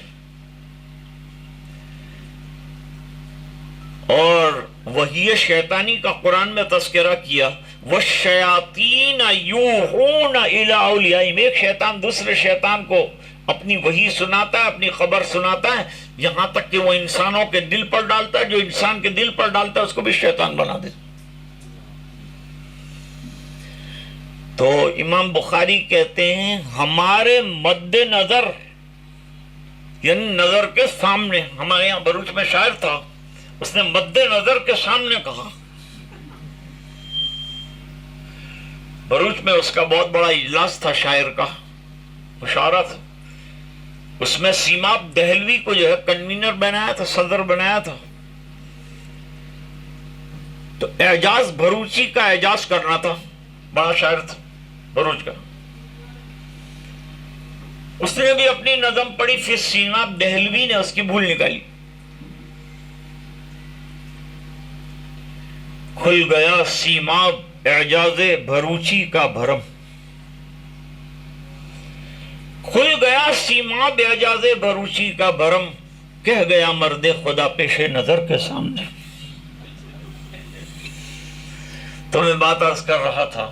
اور وحی شیطانی کا قرآن میں تذکرہ کیا، وَالشَّيَاطِينَ يُوحُونَ إِلَىٰ أَوْلِيَائِهِمْ۔ ایک شیطان دوسرے شیطان کو اپنی وحی سناتا ہے، اپنی خبر سناتا ہے، یہاں تک کہ وہ انسانوں کے دل پر ڈالتا ہے، جو انسان کے دل پر ڈالتا ہے اس کو بھی شیطان بنا دیتا۔ تو امام بخاری کہتے ہیں ہمارے مد نظر، یعنی نظر کے سامنے، ہمارے یہاں بروچ میں شاعر تھا، اس نے مد نظر کے سامنے کہا۔ بروچ میں اس کا بہت بڑا اجلاس تھا، شاعر کا مشاعرہ تھا، اس میں سیماب دہلوی کو جو ہے کنوینر بنایا تھا، صدر بنایا تھا۔ تو اعجاز بھروچی کا اعجاز کرنا تھا، بڑا شاعر تھا بھروچ کا۔ اس نے بھی اپنی نظم پڑھی، پھر سیماب دہلوی نے اس کی بھول نکالی۔ کھل گیا سیماب اعجاز بھروچی کا بھرم، کھل گیا سیماب اعجاز بھروچی کا بھرم، کہہ گیا مرد خدا پیش نظر کے سامنے۔ تو میں بات عرض کر رہا تھا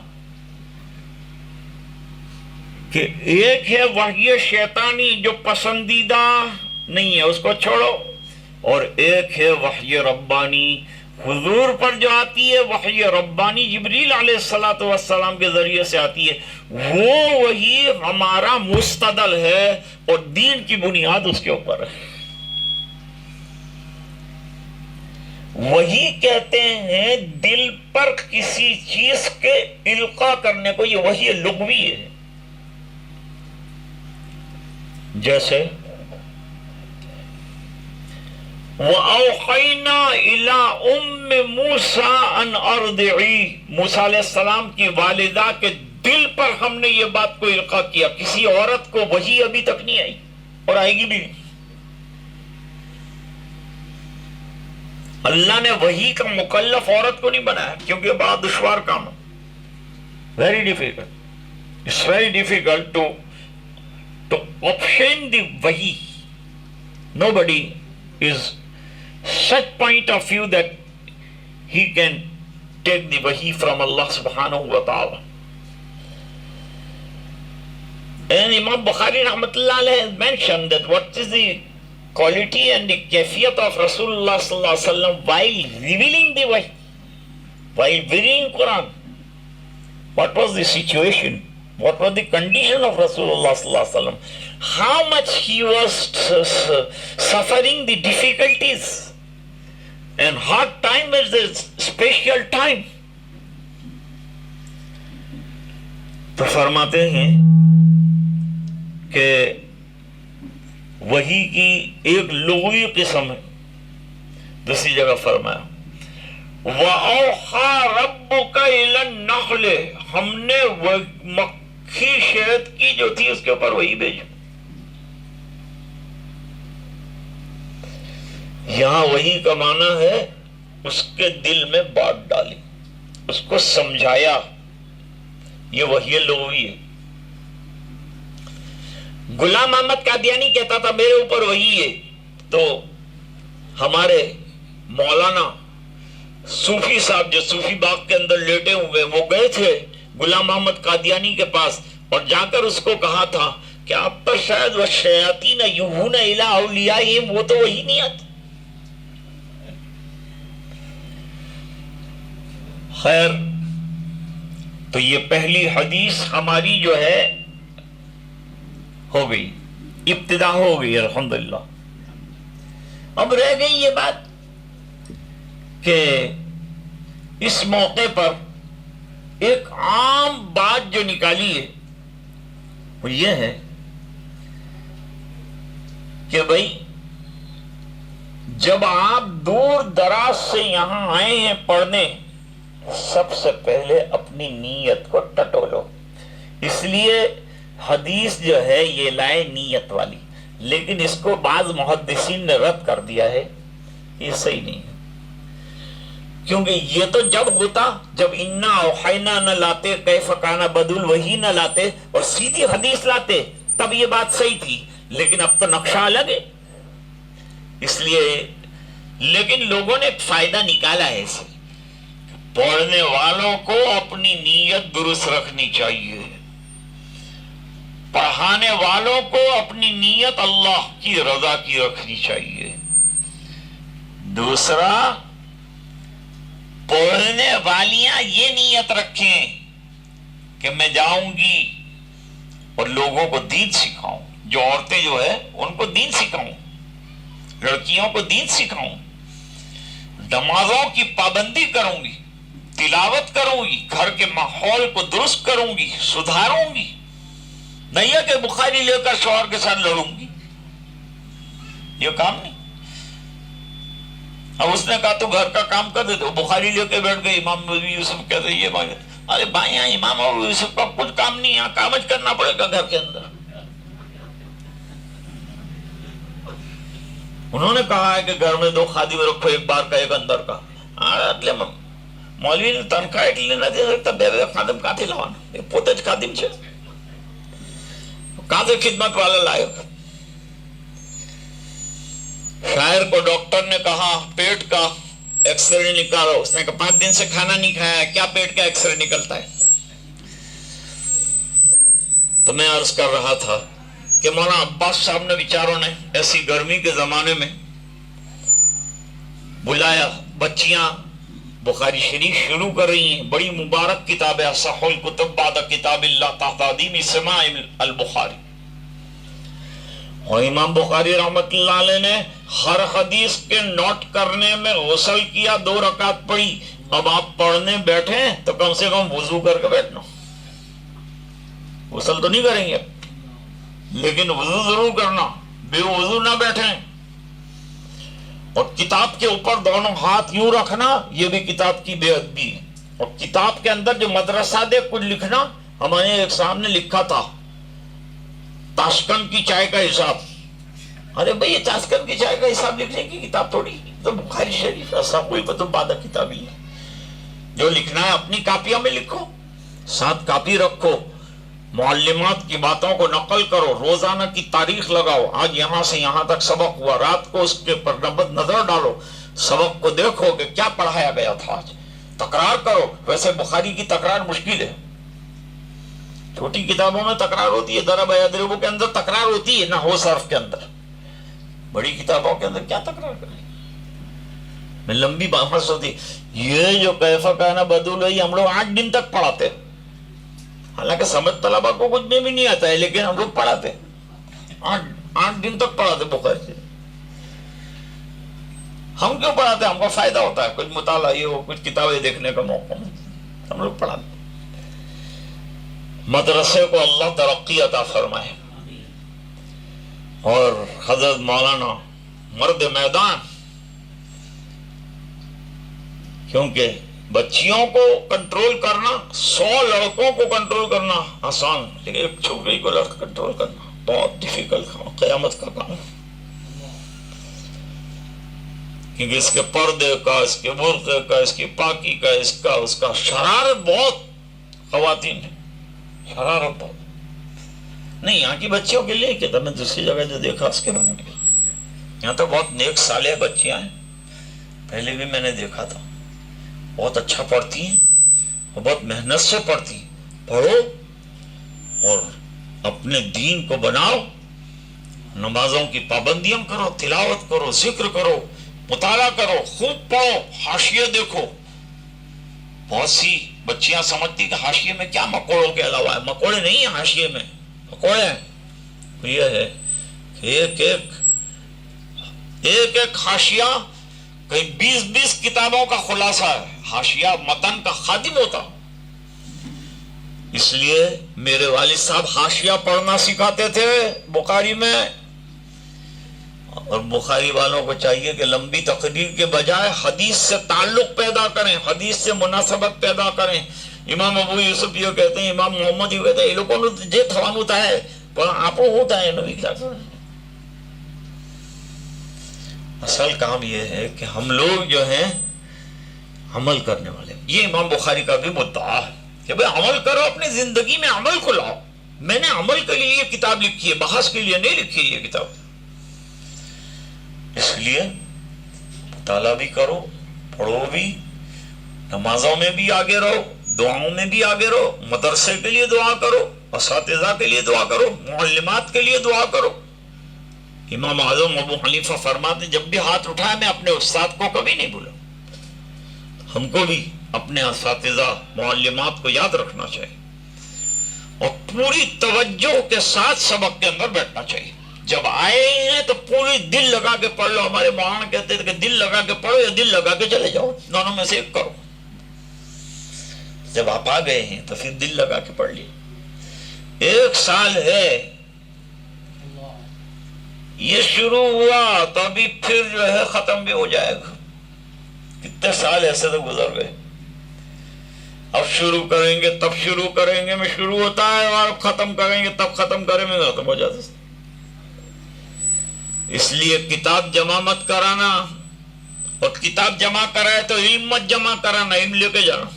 کہ ایک ہے وحی شیطانی جو پسندیدہ نہیں ہے، اس کو چھوڑو، اور ایک ہے وحی ربانی، حضور پر جو آتی ہے وحی ربانی، جبریل علیہ السلام کے ذریعے سے آتی ہے، وہ وہی ہمارا مستدل ہے اور دین کی بنیاد اس کے اوپر ہے۔ وہی کہتے ہیں دل پر کسی چیز کے القاء کرنے کو، یہ وحی لغوی ہے۔ جیسے وَأَوْحَيْنَا إِلَىٰ أُمِّ مُوسَىٰ أَنْ أَرْضِعِيهِ، موسیٰ علیہ السلام کی والدہ کے دل پر ہم نے یہ بات کو القاء کیا۔ کسی عورت کو وحی ابھی تک نہیں آئی اور آئے گی بھی نہیں۔ اللہ نے وحی کا مکلف عورت کو نہیں بنایا، کیونکہ بڑا دشوار کام ہے، very difficult, it's very difficult to obtain the wahi. Nobody is such point of view that he can take the wahi from Allah subhanahu wa ta'ala. And Imam Bukhari rahmatullah alayhi has mentioned that what is the quality and the kafiyat of Rasulullah sallallahu alaihi wasallam while revealing the wahi, while reading Quran. What was the situation? What was the condition of Rasulullah sallallahu alaihi wasallam? How much he was suffering the difficulties, and hard time is the special time. تو فرماتے ہیں کہ وحی کی ایک لغوی قسم ہے. دوسری جگہ فرمایا وَأَوْحَى رَبُّكَ إِلَى النَّخْلِ، ہم نے مکھی شہد کی جو تھی اس کے اوپر وہی بھیجا. یہاں وہی کا معنی ہے اس کے دل میں بات ڈالی، اس کو سمجھایا. یہ وحی لغوی ہے. غلام احمد قادیانی کہتا تھا میرے اوپر وہی ہے، تو ہمارے مولانا صوفی صاحب جو صوفی باغ کے اندر لیٹے ہوئے وہ گئے تھے غلام احمد قادیانی کے پاس اور جا کر اس کو کہا تھا کہ آپ پر شاید وہ شیاطین یوحون الی اولیائہم، وہ تو وہی نہیں آتی. خیر، تو یہ پہلی حدیث ہماری جو ہے ہو گئی، ابتدا ہو گئی الحمدللہ. اب رہ گئی یہ بات کہ اس موقع پر ایک عام بات جو نکالی ہے وہ یہ ہے کہ بھائی جب آپ دور دراز سے یہاں آئے ہیں پڑھنے، سب سے پہلے اپنی نیت کو ٹٹولو. اس لیے حدیث جو ہے یہ لائے نیت والی، لیکن اس کو بعض محدثین نے رد کر دیا ہے. یہ صحیح نہیں ہے، کیونکہ یہ تو جب ہوتا جب انا اوحینا نہ لاتے، کیف کان بدل وہی نہ لاتے اور سیدھی حدیث لاتے، تب یہ بات صحیح تھی. لیکن اب تو نقشہ الگ ہے. اس لیے لیکن لوگوں نے ایک فائدہ نکالا ہے اسے، پڑھنے والوں کو اپنی نیت درست رکھنی چاہیے، پڑھانے والوں کو اپنی نیت اللہ کی رضا کی رکھنی چاہیے. دوسرا، پڑھنے والیاں یہ نیت رکھیں کہ میں جاؤں گی اور لوگوں کو دین سکھاؤں. جو عورتیں جو ہے ان کو دین سکھاؤں، لڑکیوں کو دین سکھاؤں، نمازوں کی پابندی کروں گی، تلاوت کروں گی، گھر کے ماحول کو درست کروں گی، سدھاروں گی. نہیں ہے کہ بخاری لے کر شوہر کے ساتھ لڑوں گی، یہ کام نہیں. اب اس نے کہا تو گھر کا کام کر دے، تو بخاری لے کے بیٹھ گئے. امام ابو یوسف کہتے یہ بھائی، ارے بھائی یہاں امام ابو یوسف کا کچھ کام نہیں، یہاں کامج کرنا پڑے گا گھر کے اندر. انہوں نے کہا ہے کہ گھر میں 2 خادم رکھو، ایک بار کا ایک اندر کا. مولوی نے تنخواہ ایٹلی نہ دے سکتا، بے خادم کہاں تھے لوانا، پوتے خادم چھے کہاں سے خدمت والا لائے. شاعر کو ڈاکٹر نے کہا پیٹ کا ایکس رے نکالو، اس نے کہا 5 دن سے کھانا نہیں کھایا، کیا پیٹ کا ایکس رے نکلتا ہے. تو میں عرض کر رہا تھا کہ مولانا عباس صاحب نے بیچاروں نے ایسی گرمی کے زمانے میں بلایا. بچیاں بخاری شریف شروع کر رہی ہیں، بڑی مبارک کتاب ہے، اصح الکتب بعد کتاب اللہ تحت عدیم سماع البخاری. اور امام بخاری رحمت اللہ علیہ نے ہر حدیث کے نوٹ کرنے میں غسل کیا، 2 رکعت پڑھی. اب آپ پڑھنے بیٹھے تو کم سے کم وضو کر کے بیٹھنا. غسل تو نہیں کریں گے لیکن وضو ضرور کرنا، بے وضو نہ بیٹھیں. اور کتاب کے اوپر دونوں ہاتھ یوں رکھنا، یہ بھی کتاب کی بے ادبی ہے. اور کتاب کے اندر جو مدرسہ دے کچھ لکھنا، ہمارے ایک صاحب نے لکھا تھا تاشکند کی چائے کا حساب. ارے بھئی یہ تاشکند کی چائے کا حساب لکھنے کی کتاب تھوڑی، تو بخاری شریف ایسا کوئی تو بعد کتاب ہی ہے. جو لکھنا ہے اپنی کاپیوں میں لکھو، ساتھ کاپی رکھو، معلمات کی باتوں کو نقل کرو، روزانہ کی تاریخ لگاؤ، آج یہاں سے یہاں تک سبق ہوا، رات کو اس کے پر نظر ڈالو، سبق کو دیکھو کہ کیا پڑھایا گیا تھا آج، تکرار کرو. ویسے بخاری کی تکرار مشکل ہے، چھوٹی کتابوں میں تکرار ہوتی ہے، ضرب یضرب کے اندر تکرار ہوتی ہے، نہ ہو صرف کے اندر. بڑی کتابوں کے اندر کیا تکرار کریں، میں لمبی بحث ہوتی. یہ جو کیف کان بدل ہے، ہم لوگ 8 دن تک پڑھاتے ہیں، حالانکہ سمجھ طلبہ کو کچھ میں بھی نہیں آتا ہے، لیکن ہم لوگ پڑھاتے 8 دن تک پڑھاتے بخاری سے. ہم کیوں پڑھاتے؟ ہم کو فائدہ ہوتا ہے، کچھ مطالعہ یہ ہو، کچھ کتابیں دیکھنے کا موقع ملتا، ہم لوگ پڑھاتے. مدرسے کو اللہ ترقی عطا فرمائے. اور حضرت مولانا مرد میدان، کیونکہ بچیوں کو کنٹرول کرنا، 100 لڑکوں کو کنٹرول کرنا آسان، لیکن ایک چھوکری کو لڑکا کنٹرول کرنا بہت ڈیفیکلٹ کام، قیامت کا کام، کیونکہ اس کے پردے کا، اس کے برقعے کا، اس کی پاکی کا، اس کا شرارت بہت خواتین ہے، شرارت بہت نہیں یہاں کی بچیوں کے لیے کہتا، میں دوسری جگہ جو دیکھا اس کے بارے میں، یہاں تو بہت نیک صالح بچیاں ہیں، پہلے بھی میں نے دیکھا تھا، بہت اچھا پڑھتی ہیں اور بہت محنت سے پڑھتی ہیں، پڑھو اور اپنے دین کو بناؤ، نمازوں کی پابندیاں کرو، تلاوت کرو، ذکر کرو، مطالعہ کرو، خوب پڑھو، حاشیے دیکھو۔ بہت سی بچیاں سمجھتی کہ حاشیے میں کیا مکوڑوں کے علاوہ ہے، مکوڑے نہیں ہیں حاشیے میں، مکوڑے ہیں، یہ ہے کہ ایک ایک حاشیہ کہیں 20 کتابوں کا خلاصہ ہے، حاشیہ متن کا خادم ہوتا۔ اس لیے میرے والد صاحب حاشیہ پڑھنا سکھاتے تھے بخاری میں، اور بخاری والوں کو چاہیے کہ لمبی تقریر کے بجائے حدیث سے تعلق پیدا کریں، حدیث سے مناسبت پیدا کریں۔ امام ابو یوسف یہ کہتے ہیں، امام محمد یہ کہتے ہیں، یہ لوگوں نے جے تھوان ہوتا ہے پر آپ ہوتا ہے نبی کیا کریں۔ اصل کام یہ ہے کہ ہم لوگ جو ہیں عمل کرنے والے، یہ امام بخاری کا بھی مدعا ہے کہ بھئی عمل کرو، اپنی زندگی میں عمل کو لاؤ۔ میں نے عمل کے لیے یہ کتاب لکھی ہے، بحث کے لیے نہیں لکھی ہے یہ کتاب۔ اس لیے مطالعہ بھی کرو، پڑھو بھی، نمازوں میں بھی آگے رہو، دعاؤں میں بھی آگے رہو، مدرسے کے لیے دعا کرو، اساتذہ کے لیے دعا کرو، معلمات کے لیے دعا کرو۔ امام اعظم ابو حنیفہ فرماتے جب بھی ہاتھ اٹھایا میں اپنے استاد کو کبھی نہیں بھولا۔ ہم کو بھی اپنے اساتذہ معلمات کو یاد رکھنا چاہیے اور پوری توجہ کے ساتھ سبق کے اندر بیٹھنا چاہیے۔ جب آئے ہیں تو پوری دل لگا کے پڑھ لو، ہمارے مولانا کہتے تھے کہ دل لگا کے پڑھو یا دل لگا کے چلے جاؤ، دونوں میں سے ایک کرو۔ جب آپ آ گئے ہیں تو پھر دل لگا کے پڑھ لیے۔ 1 سال ہے یہ شروع ہوا تو ابھی پھر جو ہے ختم بھی ہو جائے گا، کتنے سال ایسے تو گزر گئے، اب شروع کریں گے تب شروع کریں گے میں شروع ہوتا ہے اور ختم کریں گے تب ختم کریں گے ختم ہو جاتا ہے۔ اس لیے کتاب جمع مت کرانا، اور کتاب جمع کرائے تو علم مت جمع کرانا، علم لے کے جانا۔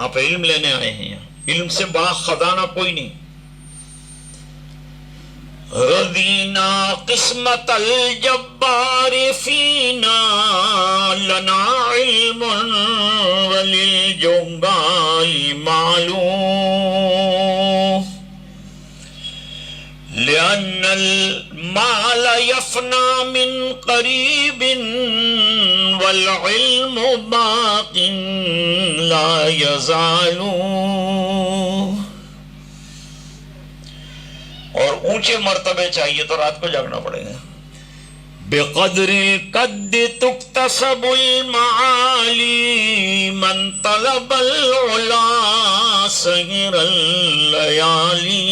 آپ علم لینے آئے ہیں یہاں، علم سے بڑا خزانہ کوئی نہیں۔ رضینا قسمت الجبار فینا لنا علم وللجنگال معلوم لأن المال يفنى من قريب والعلم باق لا يزال۔ اور اونچے مرتبے چاہیے تو رات کو جاگنا پڑے گا۔ بقدر القد تکتسب المعالی من طلب العلا سہر اللیالی۔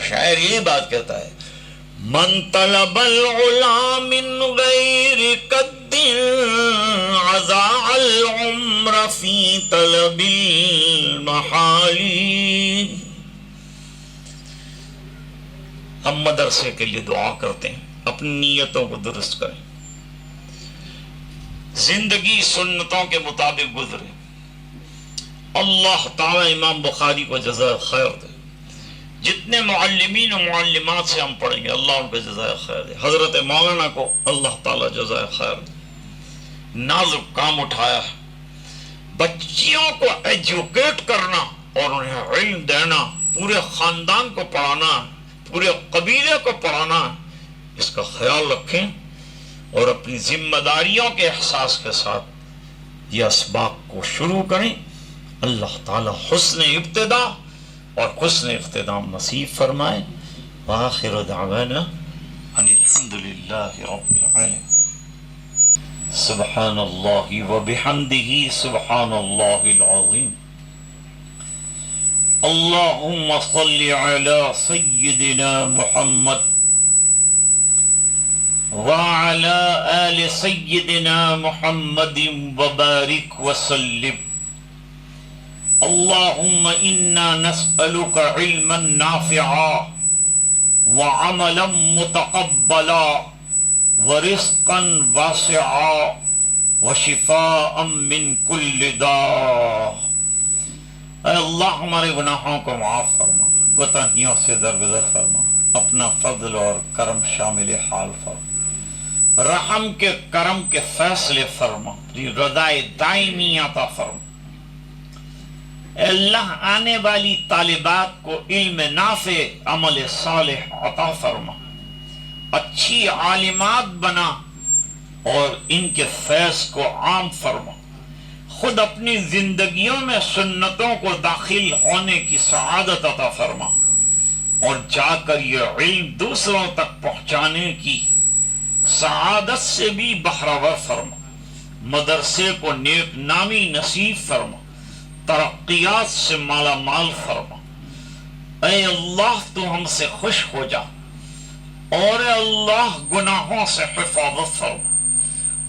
شاعر یہ بات کہتا ہے، من طلب العلا من غیر قد عزاء العمر فی طلب المحالی۔ ہم مدرسے کے لیے دعا کرتے ہیں، اپنی نیتوں کو درست کریں، زندگی سنتوں کے مطابق گزرے۔ اللہ تعالی امام بخاری کو جزائے خیر دے، جتنے معلمین و معلمات سے ہم پڑھیں گے اللہ ان کو جزائے خیر دے۔ حضرت مولانا کو اللہ تعالی جزائے خیر دے، نازک کام اٹھایا ہے، بچیوں کو ایجوکیٹ کرنا اور انہیں علم دینا، پورے خاندان کو پڑھانا، پورے قبیلے کو پڑھانا، اس کا خیال رکھیں اور اپنی ذمہ داریوں کے احساس کے ساتھ یہ اسباق کو شروع کریں۔ اللہ تعالی حسن ابتدا اور حسن اختتام نصیب فرمائے۔ وآخر دعوانا ان الحمد للہ رب العالمین۔ سبحان اللہ وبحمدہ سبحان اللہ العظیم۔ اللهم صل على سيدنا محمد وعلى آل سيدنا محمد وبارك وسلم اللهم إنا نسألك علما نافعا وعملا متقبلا ورزقا واسعا وشفاء من كل داء۔ اے اللہ ہمارے گناہوں کو معاف فرما، کوتاہیوں سے درگزر فرما، اپنا فضل اور کرم شامل حال فرما، رحم کے کرم کے فیصلے فرما، رضائے دائمی عطا فرما۔ اے اللہ آنے والی طالبات کو علم نافع عمل صالح عطا فرما، اچھی عالمات بنا اور ان کے فیض کو عام فرما، خود اپنی زندگیوں میں سنتوں کو داخل ہونے کی سعادت عطا فرما، اور جا کر یہ علم دوسروں تک پہنچانے کی سعادت سے بھی بہرور فرما، مدرسے کو نیک نامی نصیب فرما، ترقیات سے مالا مال فرما۔ اے اللہ تو ہم سے خوش ہو جا، اور اے اللہ گناہوں سے حفاظت فرما،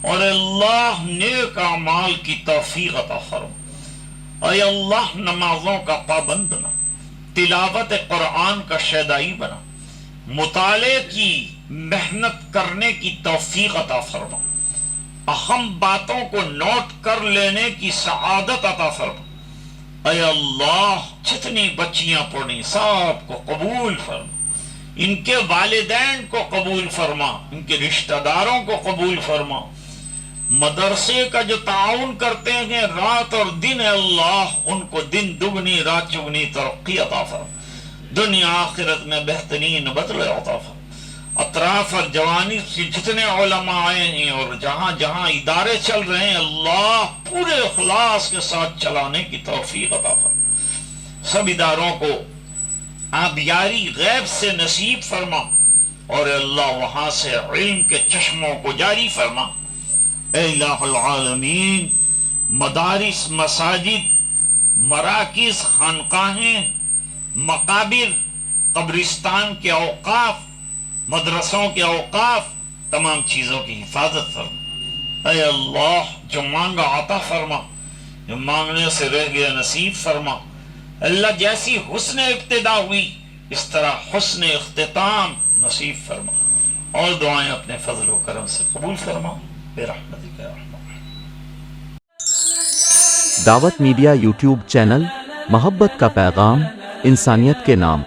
اور اے اللہ نیک اعمال کی توفیق عطا فرما۔ اے اللہ نمازوں کا پابند بنا، تلاوت قرآن کا شیدائی بنا، مطالعے کی محنت کرنے کی توفیق عطا فرما، اہم باتوں کو نوٹ کر لینے کی سعادت عطا فرما۔ اے اللہ جتنی بچیاں پڑھیں سب کو قبول فرما، ان کے والدین کو قبول فرما، ان کے رشتہ داروں کو قبول فرما، مدرسے کا جو تعاون کرتے ہیں رات اور دن، اے اللہ ان کو دن دگنی رات چگنی ترقی عطا فرما، دنیا آخرت میں بہترین بدلے عطا فرما۔ اطراف اور جوانی سے جتنے علماء آئے ہیں اور جہاں جہاں ادارے چل رہے ہیں، اللہ پورے اخلاص کے ساتھ چلانے کی توفیق عطا فرما۔ سب اداروں کو آبیاری غیب سے نصیب فرما، اور اللہ وہاں سے علم کے چشموں کو جاری فرما۔ اے الہ العالمین، مدارس، مساجد، مراکز، خانقاہیں، مقابر، قبرستان کے اوقاف، مدرسوں کے اوقاف، تمام چیزوں کی حفاظت فرما۔ اے اللہ جو مانگا عطا فرما، جو مانگنے سے رہ گیا نصیب فرما۔ اللہ جیسی حسن ابتدا ہوئی اس طرح حسن اختتام نصیب فرما، اور دعائیں اپنے فضل و کرم سے قبول فرما برحمتک یا ارحم الراحمین۔ دعوت میڈیا یوٹیوب چینل، محبت کا پیغام، انسانیت کے نام۔